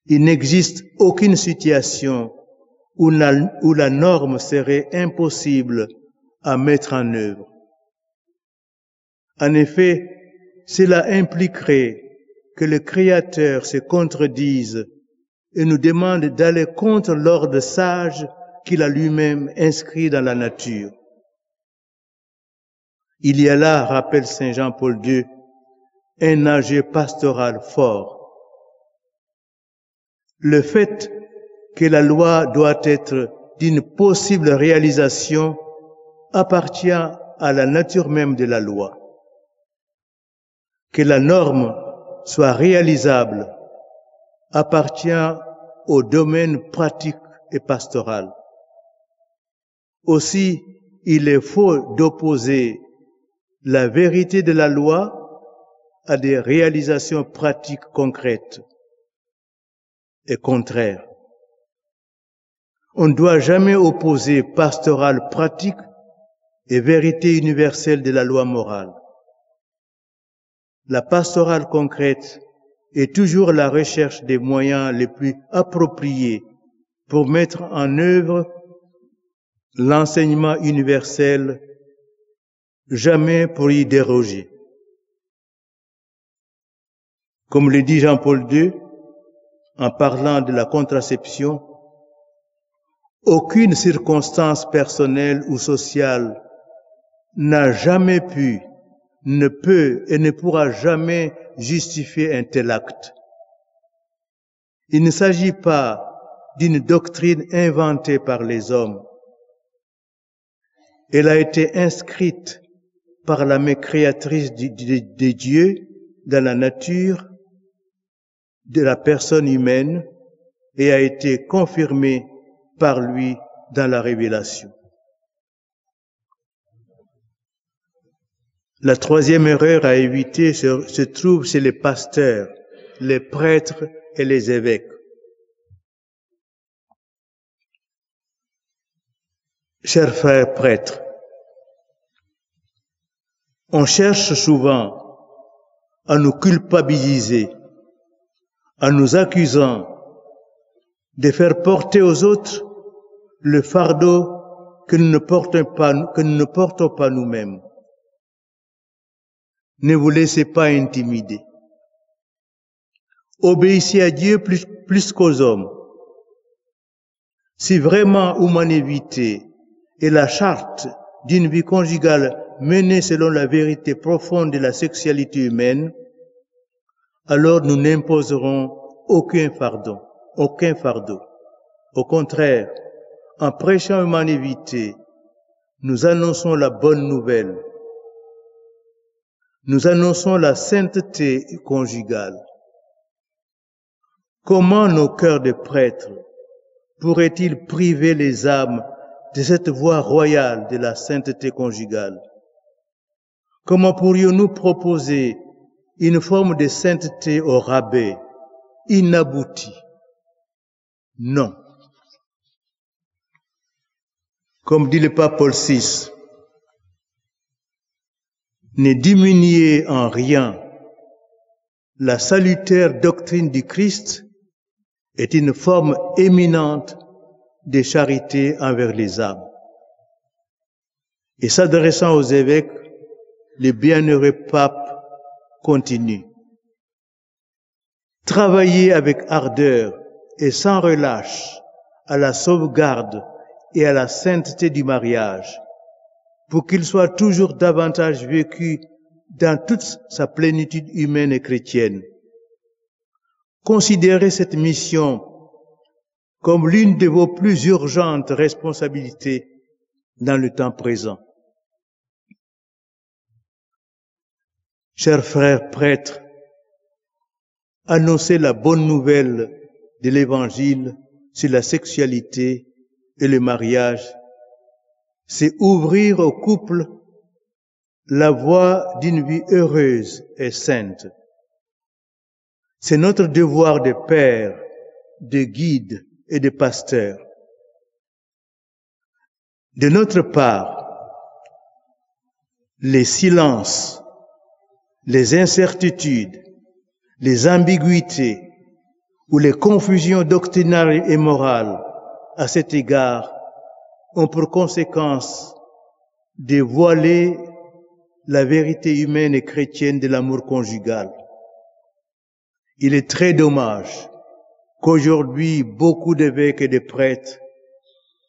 il n'existe aucune situation où la norme serait impossible à mettre en œuvre. En effet, cela impliquerait que le Créateur se contredise et nous demande d'aller contre l'ordre sage qu'il a lui-même inscrit dans la nature. Il y a là, rappelle Saint Jean-Paul II, un enjeu pastoral fort. Le fait que la loi doit être d'une possible réalisation appartient à la nature même de la loi. Que la norme soit réalisable appartient au domaine pratique et pastoral. Aussi, il est faux d'opposer la vérité de la loi à des réalisations pratiques concrètes et contraires. On ne doit jamais opposer pastoral pratique et vérité universelle de la loi morale. La pastorale concrète est toujours la recherche des moyens les plus appropriés pour mettre en œuvre l'enseignement universel, jamais pour y déroger. Comme le dit Jean-Paul II, en parlant de la contraception, aucune circonstance personnelle ou sociale n'a jamais pu, ne peut et ne pourra jamais justifier un tel acte. Il ne s'agit pas d'une doctrine inventée par les hommes. Elle a été inscrite par la main créatrice de Dieu dans la nature de la personne humaine et a été confirmée par lui dans la révélation. La troisième erreur à éviter se trouve chez les pasteurs, les prêtres et les évêques. Chers frères prêtres, on cherche souvent à nous culpabiliser, en nous accusant de faire porter aux autres le fardeau que nous ne portons pas nous-mêmes. Ne vous laissez pas intimider. Obéissez à Dieu plus qu'aux hommes. Si vraiment humanité est la charte d'une vie conjugale menée selon la vérité profonde de la sexualité humaine, alors nous n'imposerons aucun fardeau Au contraire, en prêchant l'humanité, nous annonçons la bonne nouvelle. Nous annonçons la sainteté conjugale. Comment nos cœurs de prêtres pourraient-ils priver les âmes de cette voie royale de la sainteté conjugale? Comment pourrions-nous proposer une forme de sainteté au rabais, inaboutie? Non. Comme dit le pape Paul VI, ne diminuez en rien la salutaire doctrine du Christ est une forme éminente de charité envers les âmes. Et s'adressant aux évêques, le bienheureux pape continue. Travaillez avec ardeur et sans relâche à la sauvegarde et à la sainteté du mariage, pour qu'il soit toujours davantage vécu dans toute sa plénitude humaine et chrétienne. Considérez cette mission comme l'une de vos plus urgentes responsabilités dans le temps présent. Chers frères prêtres, annoncez la bonne nouvelle de l'Évangile sur la sexualité et le mariage. C'est ouvrir au couple la voie d'une vie heureuse et sainte. C'est notre devoir de père, de guide et de pasteur. De notre part, les silences, les incertitudes, les ambiguïtés ou les confusions doctrinales et morales à cet égard ont pour conséquence de voiler la vérité humaine et chrétienne de l'amour conjugal. Il est très dommage qu'aujourd'hui beaucoup d'évêques et de prêtres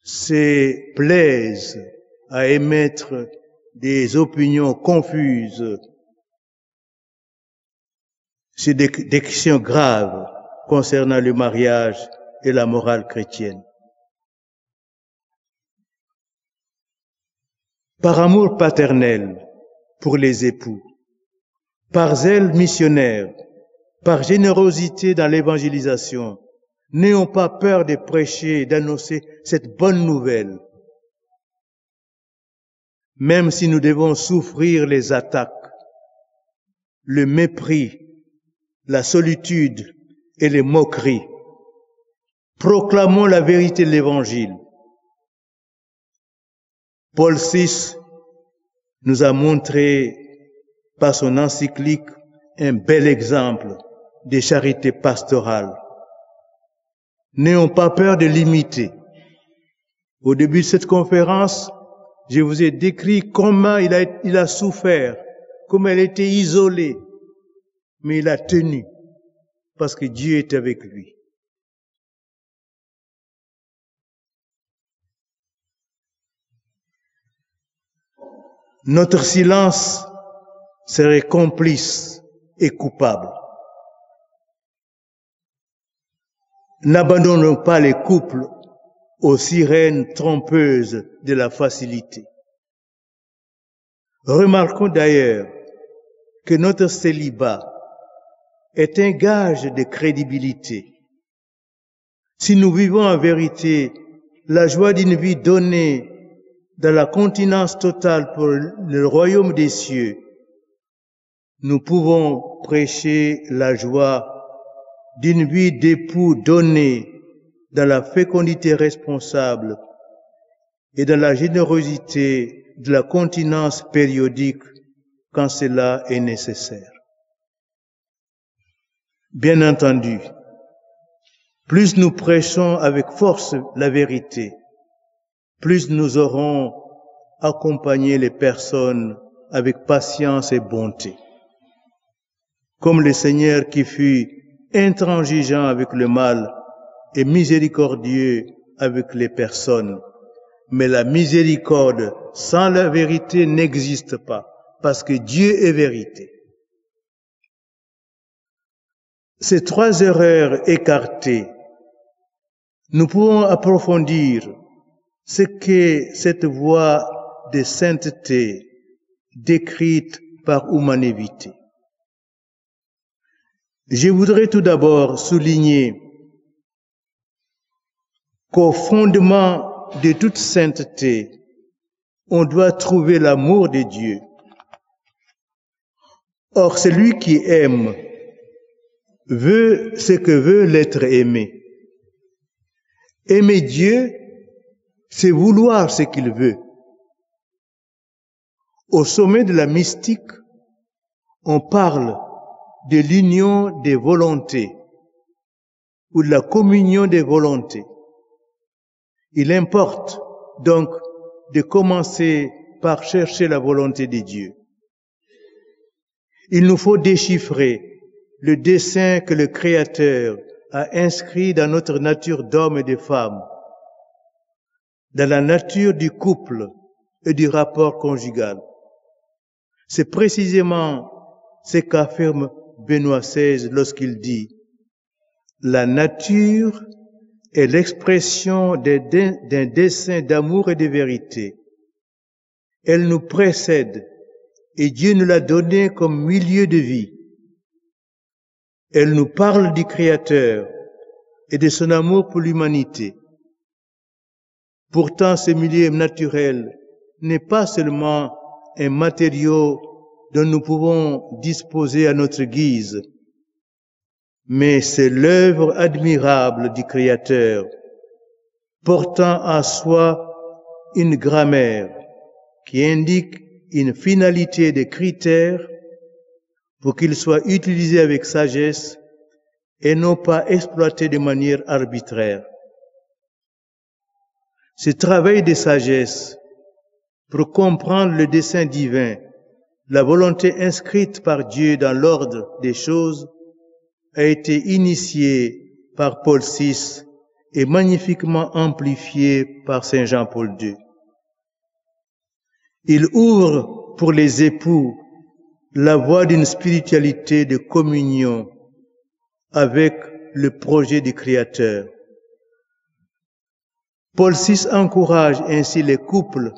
se plaisent à émettre des opinions confuses sur des questions graves concernant le mariage et la morale chrétienne. Par amour paternel pour les époux, par zèle missionnaire, par générosité dans l'évangélisation, n'ayons pas peur de prêcher et d'annoncer cette bonne nouvelle. Même si nous devons souffrir les attaques, le mépris, la solitude et les moqueries, proclamons la vérité de l'Évangile. Paul VI nous a montré par son encyclique un bel exemple de charité pastorale. N'ayons pas peur de l'imiter. Au début de cette conférence, je vous ai décrit comment il a souffert, comment il était isolé, mais il a tenu, parce que Dieu est avec lui. Notre silence serait complice et coupable. N'abandonnons pas les couples aux sirènes trompeuses de la facilité. Remarquons d'ailleurs que notre célibat est un gage de crédibilité. Si nous vivons en vérité la joie d'une vie donnée dans la continence totale pour le royaume des cieux, nous pouvons prêcher la joie d'une vie d'époux donnée dans la fécondité responsable et dans la générosité de la continence périodique quand cela est nécessaire. Bien entendu, plus nous prêchons avec force la vérité, plus nous aurons accompagné les personnes avec patience et bonté. Comme le Seigneur qui fut intransigeant avec le mal et miséricordieux avec les personnes. Mais la miséricorde sans la vérité n'existe pas, parce que Dieu est vérité. Ces trois erreurs écartées, nous pouvons approfondir ce qu'est cette voie de sainteté décrite par Humanevite. Je voudrais tout d'abord souligner qu'au fondement de toute sainteté, on doit trouver l'amour de Dieu. Or, celui qui aime veut ce que veut l'être aimé. Aimer Dieu, c'est vouloir ce qu'il veut. Au sommet de la mystique, on parle de l'union des volontés ou de la communion des volontés. Il importe donc de commencer par chercher la volonté de Dieu. Il nous faut déchiffrer le dessein que le Créateur a inscrit dans notre nature d'homme et de femme, dans la nature du couple et du rapport conjugal. C'est précisément ce qu'affirme Benoît XVI lorsqu'il dit « La nature est l'expression d'un dessein d'amour et de vérité. Elle nous précède et Dieu nous l'a donnée comme milieu de vie. Elle nous parle du Créateur et de son amour pour l'humanité. Pourtant, ce milieu naturel n'est pas seulement un matériau dont nous pouvons disposer à notre guise, mais c'est l'œuvre admirable du Créateur, portant en soi une grammaire qui indique une finalité de critères pour qu'ils soient utilisés avec sagesse et non pas exploités de manière arbitraire. Ce travail de sagesse pour comprendre le dessein divin, la volonté inscrite par Dieu dans l'ordre des choses, a été initié par Paul VI et magnifiquement amplifié par Saint Jean-Paul II. Il ouvre pour les époux la voie d'une spiritualité de communion avec le projet du Créateur. Paul VI encourage ainsi les couples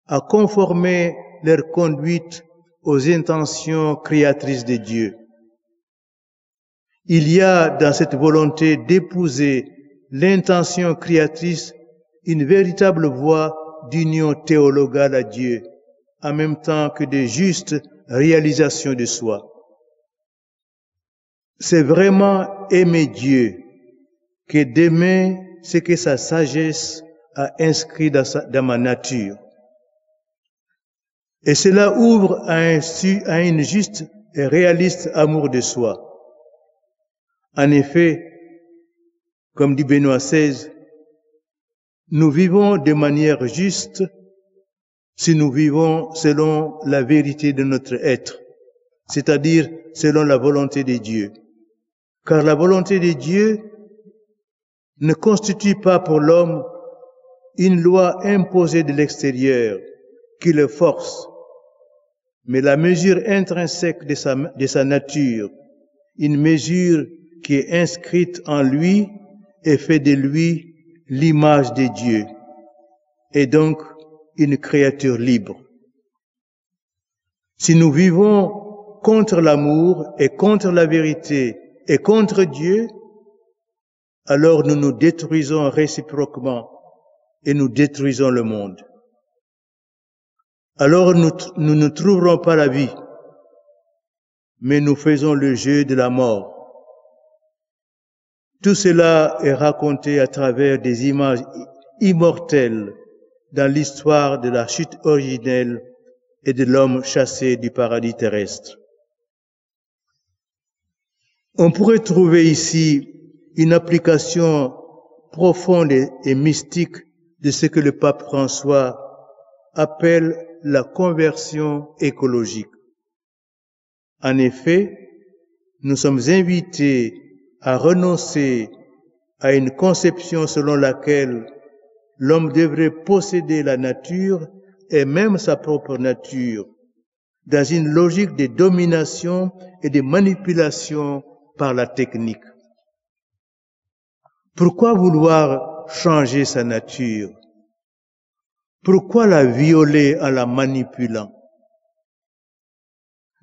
à conformer leur conduite aux intentions créatrices de Dieu. Il y a dans cette volonté d'épouser l'intention créatrice une véritable voie d'union théologale à Dieu, en même temps que de justes réalisations de soi. C'est vraiment aimer Dieu que d'aimer ce que sa sagesse a inscrit dans ma nature. Et cela ouvre à un juste et réaliste amour de soi. En effet, comme dit Benoît XVI, nous vivons de manière juste si nous vivons selon la vérité de notre être, c'est-à-dire selon la volonté de Dieu. Car la volonté de Dieu ne constitue pas pour l'homme une loi imposée de l'extérieur qui le force, mais la mesure intrinsèque de sa nature, une mesure qui est inscrite en lui et fait de lui l'image de Dieu, et donc une créature libre. Si nous vivons contre l'amour et contre la vérité et contre Dieu, alors nous nous détruisons réciproquement et nous détruisons le monde. Alors nous ne trouverons pas la vie, mais nous faisons le jeu de la mort. Tout cela est raconté à travers des images immortelles dans l'histoire de la chute originelle et de l'homme chassé du paradis terrestre. On pourrait trouver ici une application profonde et mystique de ce que le pape François appelle la conversion écologique. En effet, nous sommes invités à renoncer à une conception selon laquelle l'homme devrait posséder la nature et même sa propre nature, dans une logique de domination et de manipulation par la technique. Pourquoi vouloir changer sa nature? Pourquoi la violer en la manipulant?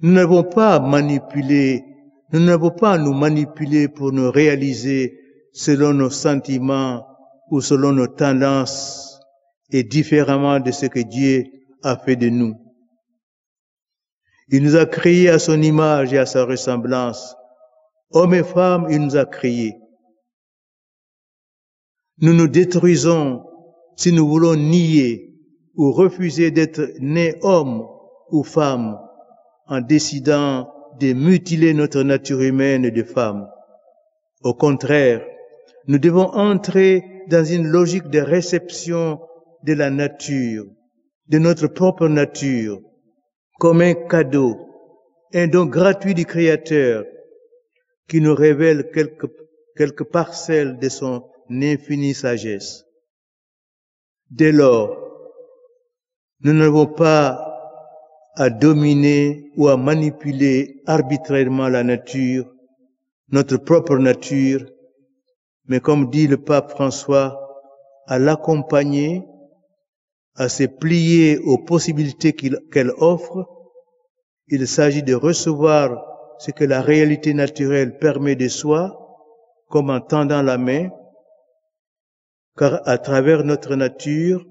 Nous n'avons pas à manipuler, nous n'avons pas à nous manipuler pour nous réaliser selon nos sentiments ou selon nos tendances et différemment de ce que Dieu a fait de nous. Il nous a créés à son image et à sa ressemblance. Hommes et femmes, il nous a créés. Nous nous détruisons si nous voulons nier ou refuser d'être nés hommes ou femmes en décidant de mutiler notre nature humaine de femme. Au contraire, nous devons entrer dans une logique de réception de la nature, de notre propre nature, comme un cadeau, un don gratuit du Créateur qui nous révèle quelques parcelles de son infinie sagesse. Dès lors, nous n'avons pas à dominer ou à manipuler arbitrairement la nature, notre propre nature, mais comme dit le pape François, à l'accompagner, à se plier aux possibilités qu'elle offre. Il s'agit de recevoir ce que la réalité naturelle permet de soi, comme en tendant la main, car à travers notre nature,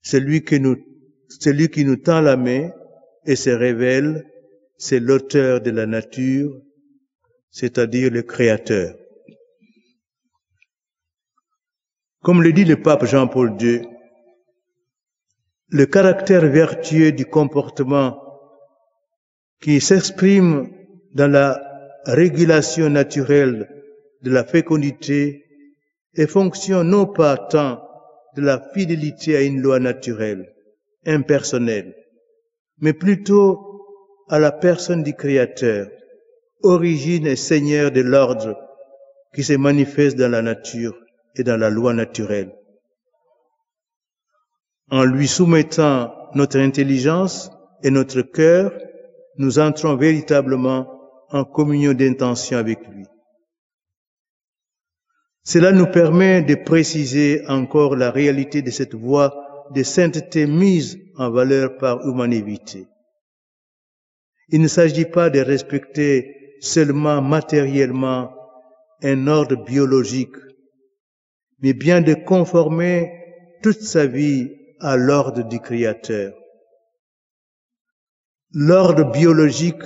celui qui nous tend la main et se révèle, c'est l'auteur de la nature, c'est-à-dire le Créateur. Comme le dit le pape Jean-Paul II, le caractère vertueux du comportement qui s'exprime dans la régulation naturelle de la fécondité est fonction non pas tant de la fidélité à une loi naturelle, impersonnelle, mais plutôt à la personne du Créateur, origine et seigneur de l'ordre qui se manifeste dans la nature et dans la loi naturelle. En lui soumettant notre intelligence et notre cœur, nous entrons véritablement en communion d'intention avec lui. Cela nous permet de préciser encore la réalité de cette voie de sainteté mise en valeur par humanité. Il ne s'agit pas de respecter seulement matériellement un ordre biologique, mais bien de conformer toute sa vie à l'ordre du Créateur. L'ordre biologique,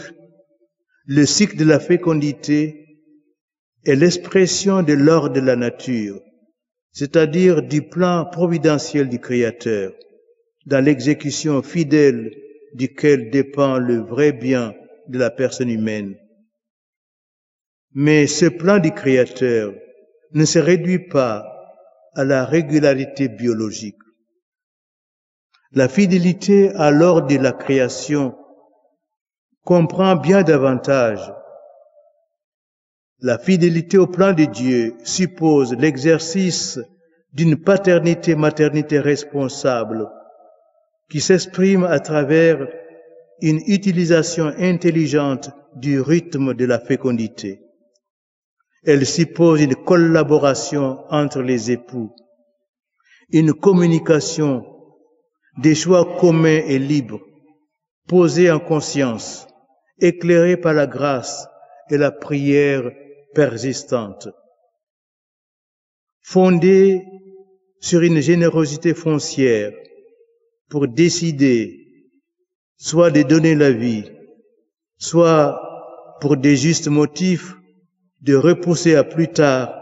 le cycle de la fécondité, est l'expression de l'ordre de la nature, c'est-à-dire du plan providentiel du Créateur, dans l'exécution fidèle duquel dépend le vrai bien de la personne humaine. Mais ce plan du Créateur ne se réduit pas à la régularité biologique. La fidélité à l'ordre de la création comprend bien davantage. La fidélité au plan de Dieu suppose l'exercice d'une paternité-maternité responsable qui s'exprime à travers une utilisation intelligente du rythme de la fécondité. Elle suppose une collaboration entre les époux, une communication, des choix communs et libres, posés en conscience, éclairés par la grâce et la prière persistante, fondés sur une générosité foncière pour décider soit de donner la vie, soit pour des justes motifs de repousser à plus tard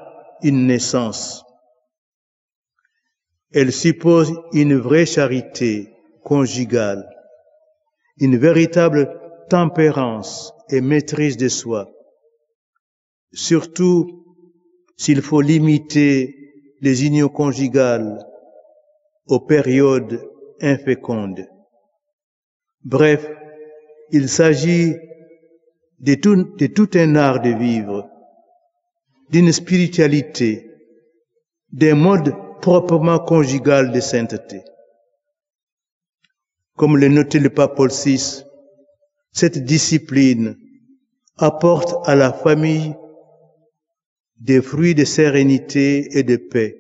une naissance. Elle suppose une vraie charité conjugale, une véritable tempérance et maîtrise de soi, surtout s'il faut limiter les unions conjugales aux périodes infécondes. Bref, il s'agit de tout un art de vivre, d'une spiritualité, d'un mode proprement conjugal de sainteté. Comme le notait le pape Paul VI, cette discipline apporte à la famille des fruits de sérénité et de paix.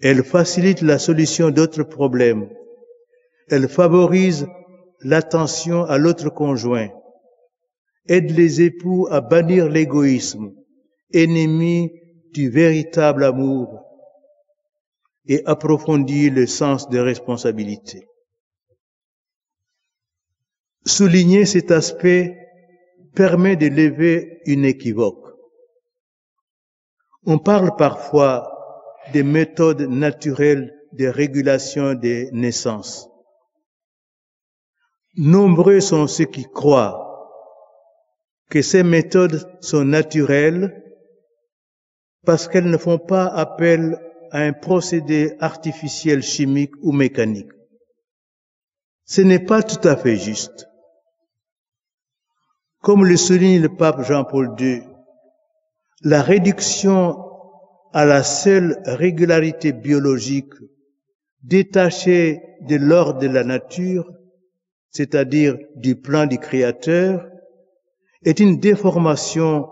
Elle facilite la solution d'autres problèmes. Elle favorise l'attention à l'autre conjoint, aide les époux à bannir l'égoïsme, ennemi du véritable amour, et approfondit le sens des responsabilités. Souligner cet aspect permet de lever une équivoque. On parle parfois des méthodes naturelles de régulation des naissances. Nombreux sont ceux qui croient que ces méthodes sont naturelles parce qu'elles ne font pas appel à un procédé artificiel, chimique ou mécanique. Ce n'est pas tout à fait juste. Comme le souligne le pape Jean-Paul II, la réduction à la seule régularité biologique détachée de l'ordre de la nature, c'est-à-dire du plan du Créateur, est une déformation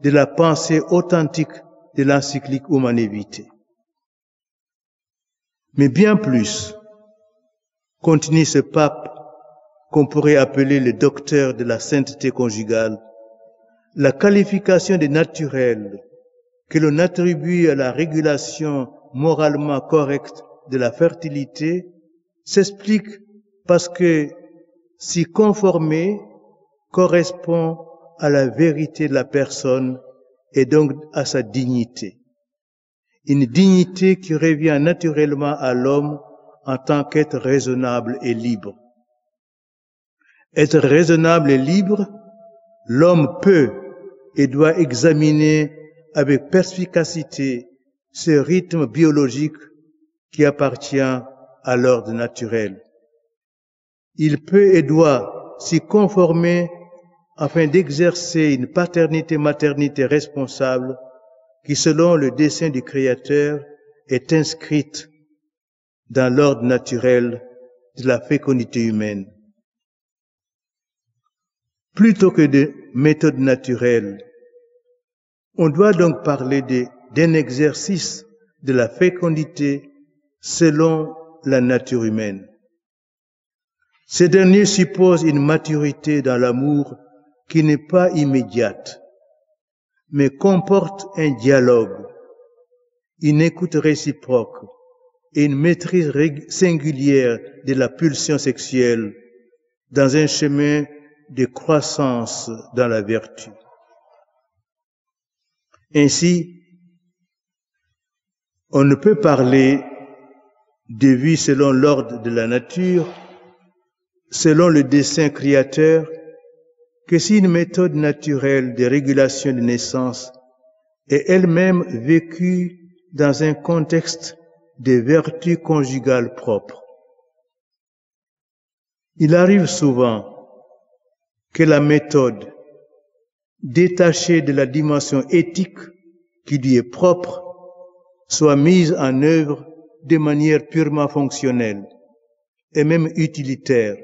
de la pensée authentique de l'encyclique Humanae Vitae. Mais bien plus, continue ce pape qu'on pourrait appeler le docteur de la sainteté conjugale, la qualification de naturel que l'on attribue à la régulation moralement correcte de la fertilité s'explique parce que s'y conformer correspond à la vérité de la personne et donc à sa dignité. Une dignité qui revient naturellement à l'homme en tant qu'être raisonnable et libre. Être raisonnable et libre, l'homme peut et doit examiner avec perspicacité ce rythme biologique qui appartient à l'ordre naturel. Il peut et doit s'y conformer afin d'exercer une paternité-maternité responsable qui, selon le dessein du Créateur, est inscrite dans l'ordre naturel de la fécondité humaine. Plutôt que de méthodes naturelles, on doit donc parler d'un exercice de la fécondité selon la nature humaine. Ce dernier suppose une maturité dans l'amour qui n'est pas immédiate, mais comporte un dialogue, une écoute réciproque et une maîtrise singulière de la pulsion sexuelle dans un chemin de croissance dans la vertu. Ainsi, on ne peut parler de vie selon l'ordre de la nature, selon le dessein créateur, que si une méthode naturelle de régulation de naissance est elle-même vécue dans un contexte de vertu conjugale propre. Il arrive souvent que la méthode, détachée de la dimension éthique qui lui est propre, soit mise en œuvre de manière purement fonctionnelle et même utilitaire.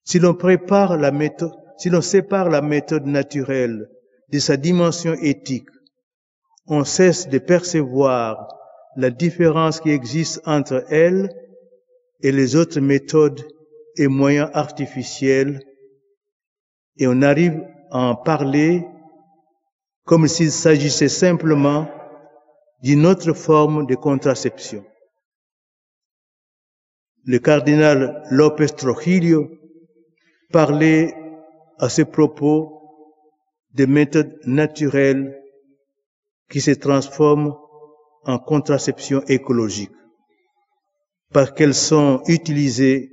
Si l'on sépare la méthode naturelle de sa dimension éthique, on cesse de percevoir la différence qui existe entre elle et les autres méthodes et moyens artificiels, et on arrive à en parler comme s'il s'agissait simplement d'une autre forme de contraception. Le cardinal López Trujillo parlait à ce propos de méthodes naturelles qui se transforment en contraception écologique parce qu'elles sont utilisées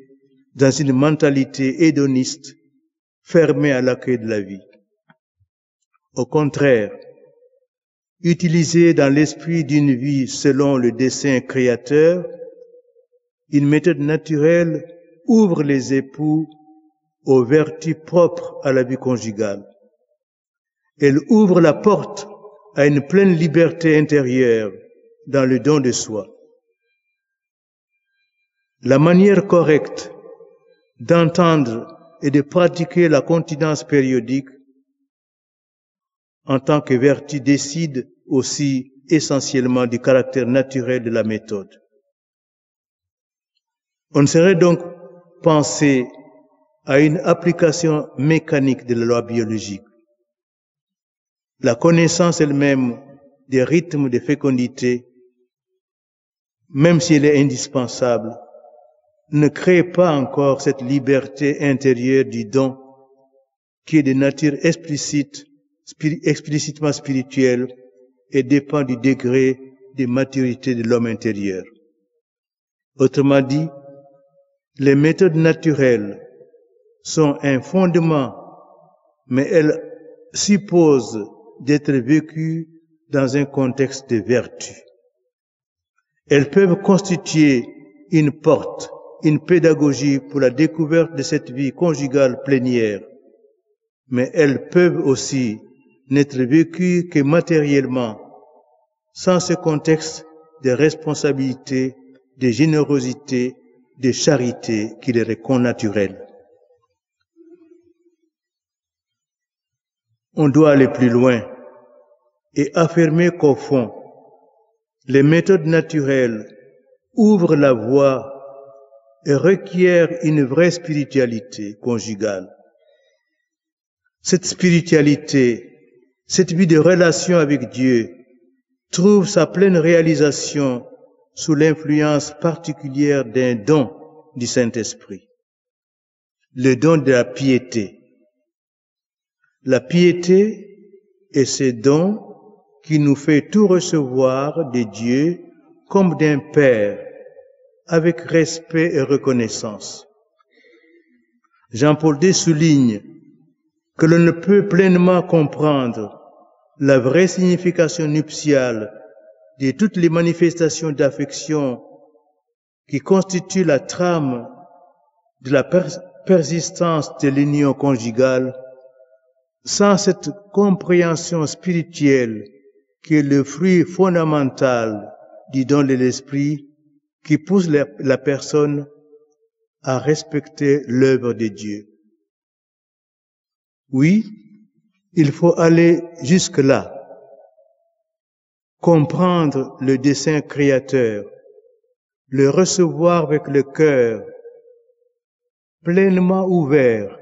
dans une mentalité hédoniste fermée à l'accueil de la vie. Au contraire, utilisée dans l'esprit d'une vie selon le dessein créateur, une méthode naturelle ouvre les époux aux vertus propres à la vie conjugale. Elle ouvre la porte à une pleine liberté intérieure dans le don de soi. La manière correcte d'entendre et de pratiquer la continence périodique en tant que vertu décide aussi essentiellement du caractère naturel de la méthode. On ne saurait donc penser à une application mécanique de la loi biologique. La connaissance elle-même des rythmes de fécondité, même si elle est indispensable, ne crée pas encore cette liberté intérieure du don qui est de nature explicitement spirituelle et dépend du degré de maturité de l'homme intérieur. Autrement dit, les méthodes naturelles sont un fondement, mais elles supposent d'être vécues dans un contexte de vertu. Elles peuvent constituer une porte, une pédagogie pour la découverte de cette vie conjugale plénière, mais elles peuvent aussi n'être vécues que matériellement, sans ce contexte de responsabilité, de générosité, de charité qui leur est connaturel. On doit aller plus loin et affirmer qu'au fond, les méthodes naturelles ouvrent la voie et requièrent une vraie spiritualité conjugale. Cette spiritualité, cette vie de relation avec Dieu, trouve sa pleine réalisation sous l'influence particulière d'un don du Saint-Esprit, le don de la piété. La piété est ce don qui nous fait tout recevoir de Dieu comme d'un Père, avec respect et reconnaissance. Jean-Paul II souligne que l'on ne peut pleinement comprendre la vraie signification nuptiale de toutes les manifestations d'affection qui constituent la trame de la persistance de l'union conjugale sans cette compréhension spirituelle qui est le fruit fondamental du don de l'Esprit qui pousse la personne à respecter l'œuvre de Dieu. Oui, il faut aller jusque-là, comprendre le dessein créateur, le recevoir avec le cœur pleinement ouvert,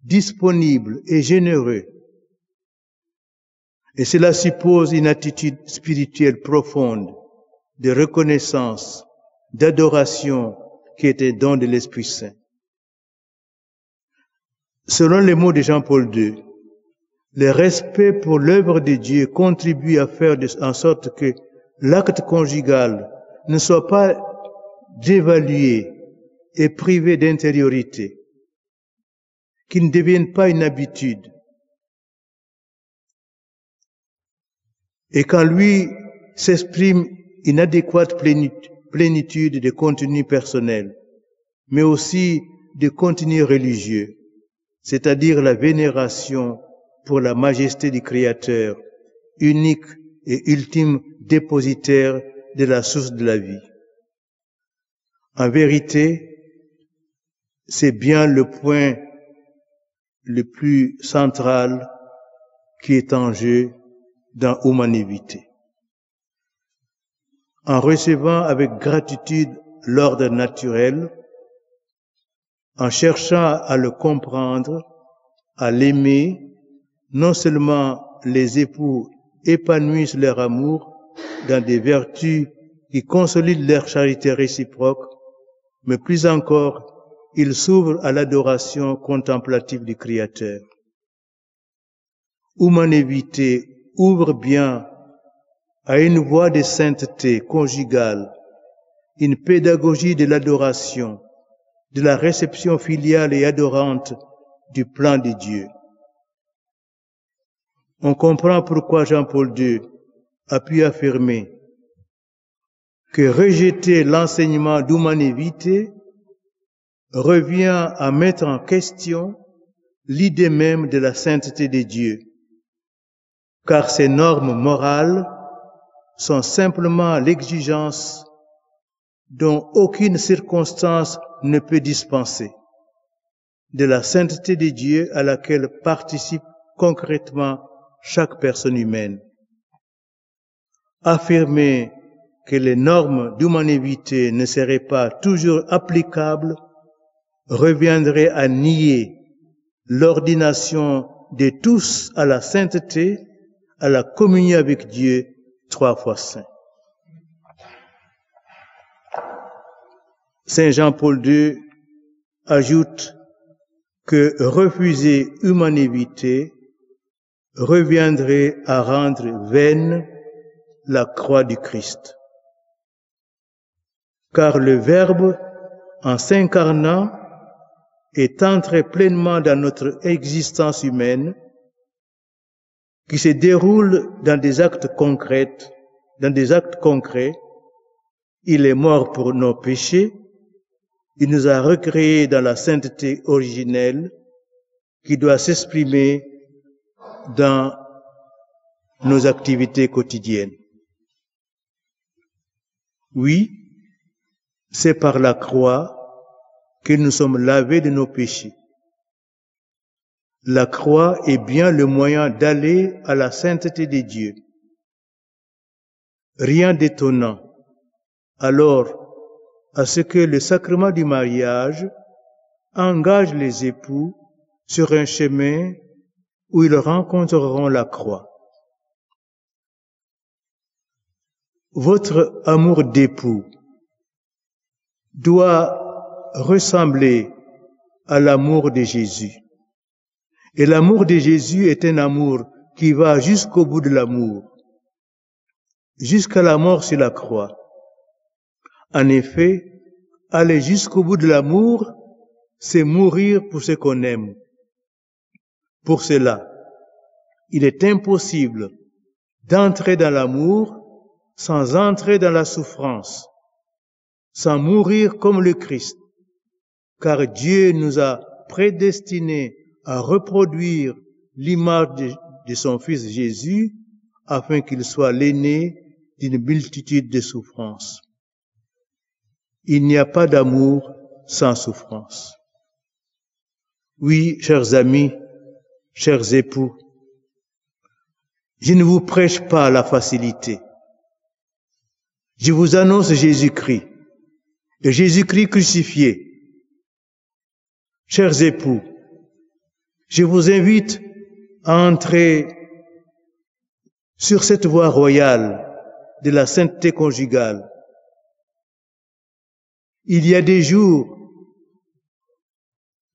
disponible et généreux. Et cela suppose une attitude spirituelle profonde, de reconnaissance, d'adoration qui est un don de l'Esprit Saint. Selon les mots de Jean-Paul II, le respect pour l'œuvre de Dieu contribue à faire en sorte que l'acte conjugal ne soit pas dévalué et privé d'intériorité, qu'il ne devienne pas une habitude. Et qu'en lui s'exprime une adéquate plénitude de contenu personnel, mais aussi de contenu religieux, c'est-à-dire la vénération pour la majesté du Créateur, unique et ultime dépositaire de la source de la vie. En vérité, c'est bien le point le plus central qui est en jeu dans Humanevite. En recevant avec gratitude l'ordre naturel, en cherchant à le comprendre, à l'aimer, non seulement les époux épanouissent leur amour dans des vertus qui consolident leur charité réciproque, mais plus encore, ils s'ouvrent à l'adoration contemplative du Créateur. Humanevite ouvre bien à une voie de sainteté conjugale, une pédagogie de l'adoration, de la réception filiale et adorante du plan de Dieu. On comprend pourquoi Jean-Paul II a pu affirmer que rejeter l'enseignement d'Humanevite revient à mettre en question l'idée même de la sainteté de Dieu, car ces normes morales sont simplement l'exigence dont aucune circonstance ne peut dispenser, de la sainteté de Dieu à laquelle participe concrètement chaque personne humaine. Affirmer que les normes d'humanité ne seraient pas toujours applicables reviendrait à nier l'ordination de tous à la sainteté, à la communion avec Dieu, 3 fois saint. Saint Jean-Paul II ajoute que refuser humanité reviendrait à rendre vaine la croix du Christ. Car le Verbe, en s'incarnant, est entré pleinement dans notre existence humaine, qui se déroule dans des actes concrets. Il est mort pour nos péchés. Il nous a recréés dans la sainteté originelle qui doit s'exprimer dans nos activités quotidiennes. Oui, c'est par la croix que nous sommes lavés de nos péchés. La croix est bien le moyen d'aller à la sainteté de Dieu. Rien d'étonnant, alors, à ce que le sacrement du mariage engage les époux sur un chemin où ils rencontreront la croix. Votre amour d'époux doit ressembler à l'amour de Jésus. Et l'amour de Jésus est un amour qui va jusqu'au bout de l'amour, jusqu'à la mort sur la croix. En effet, aller jusqu'au bout de l'amour, c'est mourir pour ce qu'on aime. Pour cela, il est impossible d'entrer dans l'amour sans entrer dans la souffrance, sans mourir comme le Christ, car Dieu nous a prédestinés à reproduire l'image de son Fils Jésus afin qu'il soit l'aîné d'une multitude de souffrances. Il n'y a pas d'amour sans souffrance. Oui, chers amis, chers époux, je ne vous prêche pas la facilité. Je vous annonce Jésus-Christ, et Jésus-Christ crucifié. Chers époux, je vous invite à entrer sur cette voie royale de la sainteté conjugale. Il y a des jours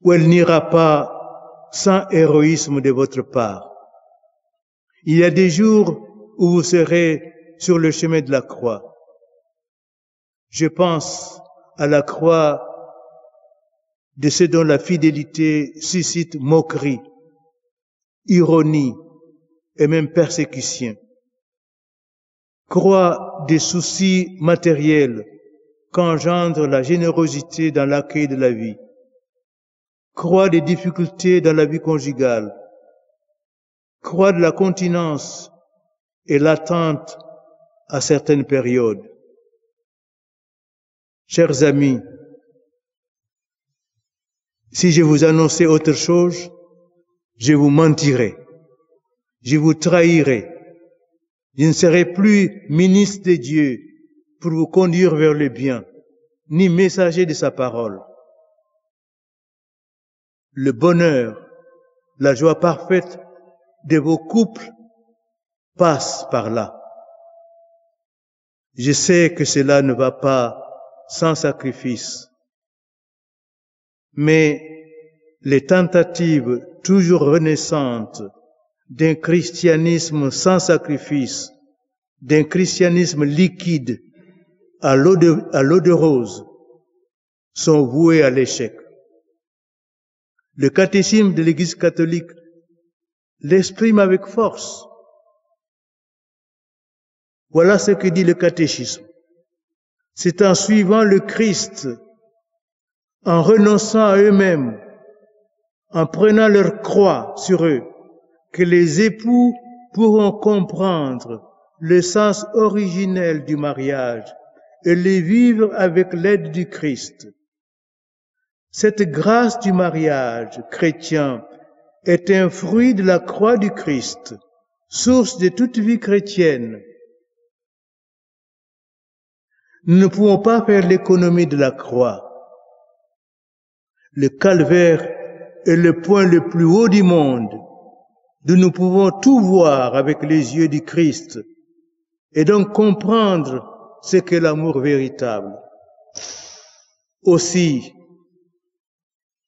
où elle n'ira pas sans héroïsme de votre part. Il y a des jours où vous serez sur le chemin de la croix. Je pense à la croix de ceux dont la fidélité suscite moquerie, ironie et même persécution. Croix des soucis matériels qu'engendre la générosité dans l'accueil de la vie. Croix des difficultés dans la vie conjugale. Croix de la continence et l'attente à certaines périodes. Chers amis, si je vous annonçais autre chose, je vous mentirais, je vous trahirais. Je ne serai plus ministre de Dieu pour vous conduire vers le bien, ni messager de sa parole. Le bonheur, la joie parfaite de vos couples passe par là. Je sais que cela ne va pas sans sacrifice, mais les tentatives toujours renaissantes d'un christianisme sans sacrifice, d'un christianisme liquide à l'eau de rose, sont vouées à l'échec. Le catéchisme de l'Église catholique l'exprime avec force. Voilà ce que dit le catéchisme. C'est en suivant le Christ, en renonçant à eux-mêmes, en prenant leur croix sur eux, que les époux pourront comprendre le sens originel du mariage et le vivre avec l'aide du Christ. Cette grâce du mariage chrétien est un fruit de la croix du Christ, source de toute vie chrétienne, nous ne pouvons pas faire l'économie de la croix. Le calvaire est le point le plus haut du monde, d'où nous pouvons tout voir avec les yeux du Christ et donc comprendre ce qu'est l'amour véritable. Aussi,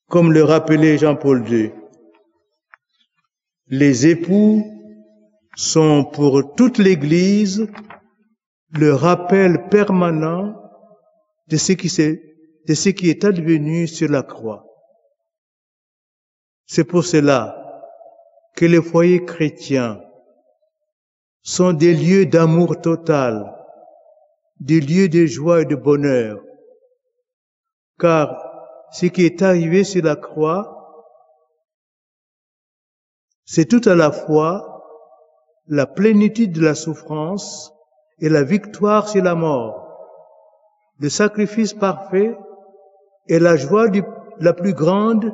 comme le rappelait Jean-Paul II, les époux sont pour toute l'Église le rappel permanent de ce qui est advenu sur la croix. C'est pour cela que les foyers chrétiens sont des lieux d'amour total, des lieux de joie et de bonheur, car ce qui est arrivé sur la croix, c'est tout à la fois la plénitude de la souffrance et la victoire sur la mort, le sacrifice parfait et la joie la plus grande,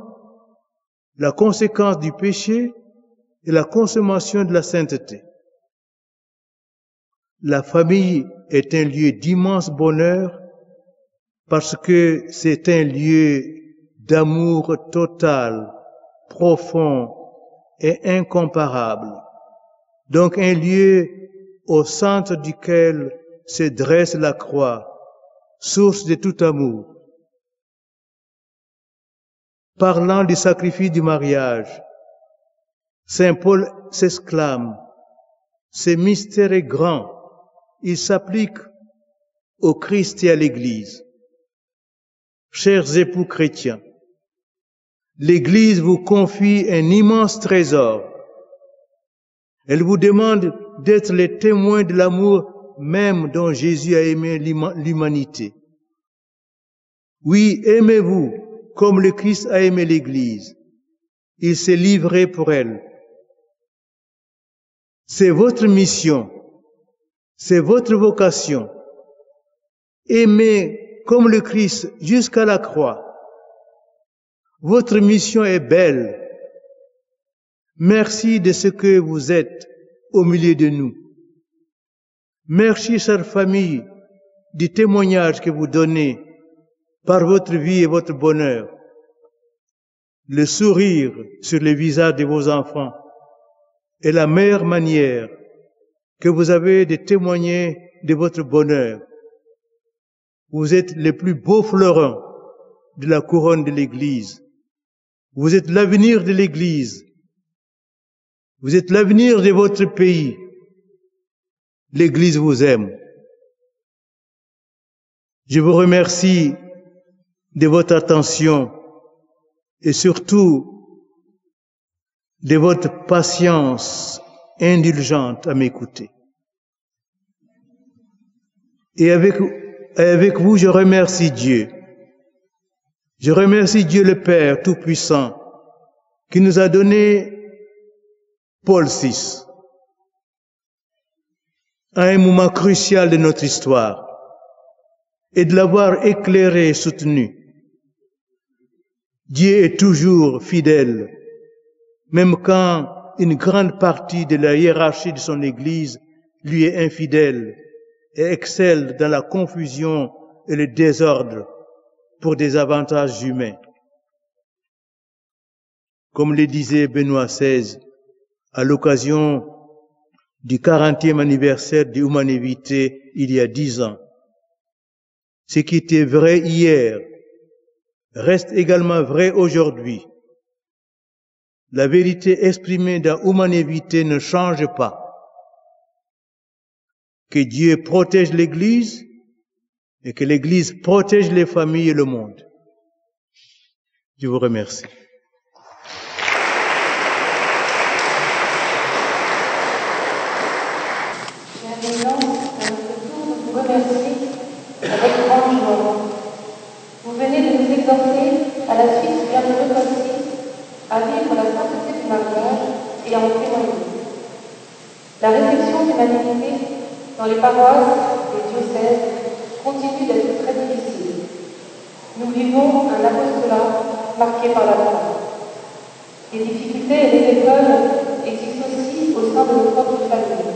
la conséquence du péché et la consommation de la sainteté. La famille est un lieu d'immense bonheur parce que c'est un lieu d'amour total, profond et incomparable. Donc un lieu au centre duquel se dresse la croix, source de tout amour. Parlant du sacrifice du mariage, Saint Paul s'exclame, « Ce mystère est grand, il s'applique au Christ et à l'Église. » Chers époux chrétiens, l'Église vous confie un immense trésor. Elle vous demande d'être les témoins de l'amour même dont Jésus a aimé l'humanité. Oui, aimez-vous comme le Christ a aimé l'Église. Il s'est livré pour elle. C'est votre mission, c'est votre vocation. Aimez comme le Christ jusqu'à la croix. Votre mission est belle. Merci de ce que vous êtes au milieu de nous. Merci, chère famille, du témoignage que vous donnez par votre vie et votre bonheur. Le sourire sur les visages de vos enfants est la meilleure manière que vous avez de témoigner de votre bonheur. Vous êtes les plus beaux fleurons de la couronne de l'Église. Vous êtes l'avenir de l'Église. Vous êtes l'avenir de votre pays. L'Église vous aime. Je vous remercie de votre attention et surtout de votre patience indulgente à m'écouter. Et avec vous, je remercie Dieu. Je remercie Dieu le Père Tout-Puissant qui nous a donné Paul VI à un moment crucial de notre histoire et de l'avoir éclairé et soutenu. Dieu est toujours fidèle, même quand une grande partie de la hiérarchie de son Église lui est infidèle et excelle dans la confusion et le désordre pour des avantages humains. Comme le disait Benoît XVI à l'occasion du 40e anniversaire de Humanité il y a 10 ans, ce qui était vrai hier reste également vrai aujourd'hui. La vérité exprimée dans Humanité ne change pas. Que Dieu protège l'Église et que l'Église protège les familles et le monde. Je vous remercie. Maintenant, à notre tour, nous vous remercie avec grande joie. Vous venez de nous exhorter à la suite du bienheureux concile à vivre la sainteté du mariage et à en témoigner. La réflexion d'humanité dans les paroisses et diocèses continue d'être très difficile. Nous vivons un apostolat marqué par la mort. Les difficultés et les épreuves existent aussi aussi au sein de nos propres familles.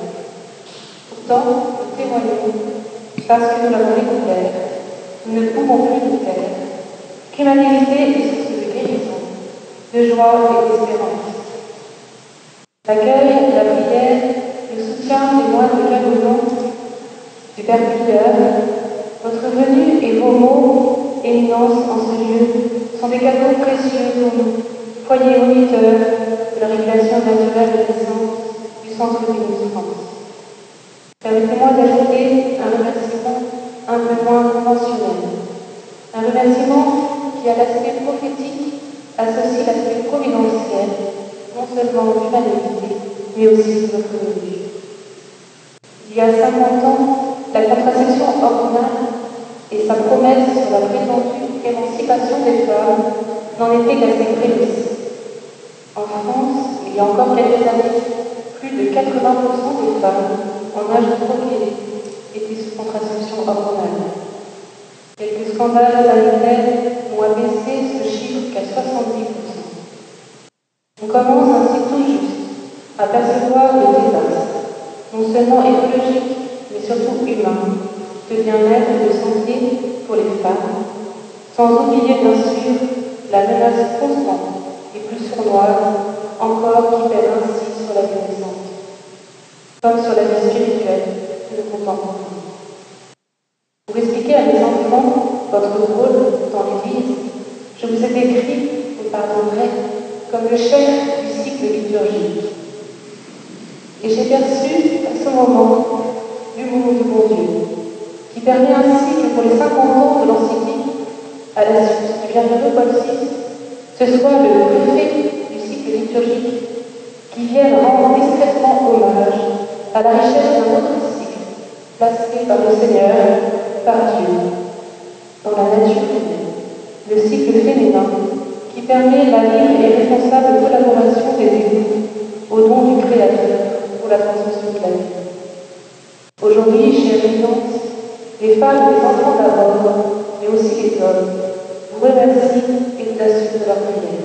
Pourtant, nous témoignons, parce que nous l'avons découvert, nous ne pouvons plus nous taire, qu'humanité est source de guérison, de joie et d'espérance. L'accueil, la prière, le soutien des moines de Caboulon, du Père Prieur, votre venue et vos mots, éminence en ce lieu, sont des cadeaux précieux pour nous, foyer moniteur de la révélation naturelle de naissance du centre de France. Permettez-moi d'ajouter un remerciement un peu moins conventionnel. Un remerciement qui, à l'aspect prophétique, associe l'aspect providentiel, non seulement d'humanité, mais aussi de notre venue. Il y a 50 ans, la contraception hormonale et sa promesse sur la prétendue émancipation des femmes n'en étaient qu'à ses prémices. En France, il y a encore quelques années, plus de 80% des femmes en âge de procréer étaient sous contraception hormonale. Quelques scandales sanitaires ont abaissé ce chiffre qu'à 70%. On commence ainsi tout juste à percevoir le désastre, non seulement écologique, mais surtout humain, de bien-être et de santé pour les femmes, sans oublier bien sûr la menace constante et plus sournoise encore qui pèse ainsi sur la vie naissante, comme sur la vie spirituelle que nous contemplons. Pour expliquer à mes enfants votre rôle dans l'Église, je vous ai décrit, vous pardonnerez, comme le chef du cycle liturgique. Et j'ai perçu à ce moment l'humour du bon Dieu, qui permet ainsi que pour les 50 ans de l'encyclique, à la suite du bienheureux Paul VI, ce soit le préfet du cycle liturgique qui vienne rendre discrètement hommage à la richesse d'un autre cycle, placé par le Seigneur, par Dieu, dans la nature humaine, le cycle féminin qui permet la libre et responsable collaboration des époux au don du Créateur pour la transmission de la vie. Aujourd'hui, chers vivants, les femmes et les enfants d'abord, mais aussi les hommes, vous remercient et vous assurent de leur prière.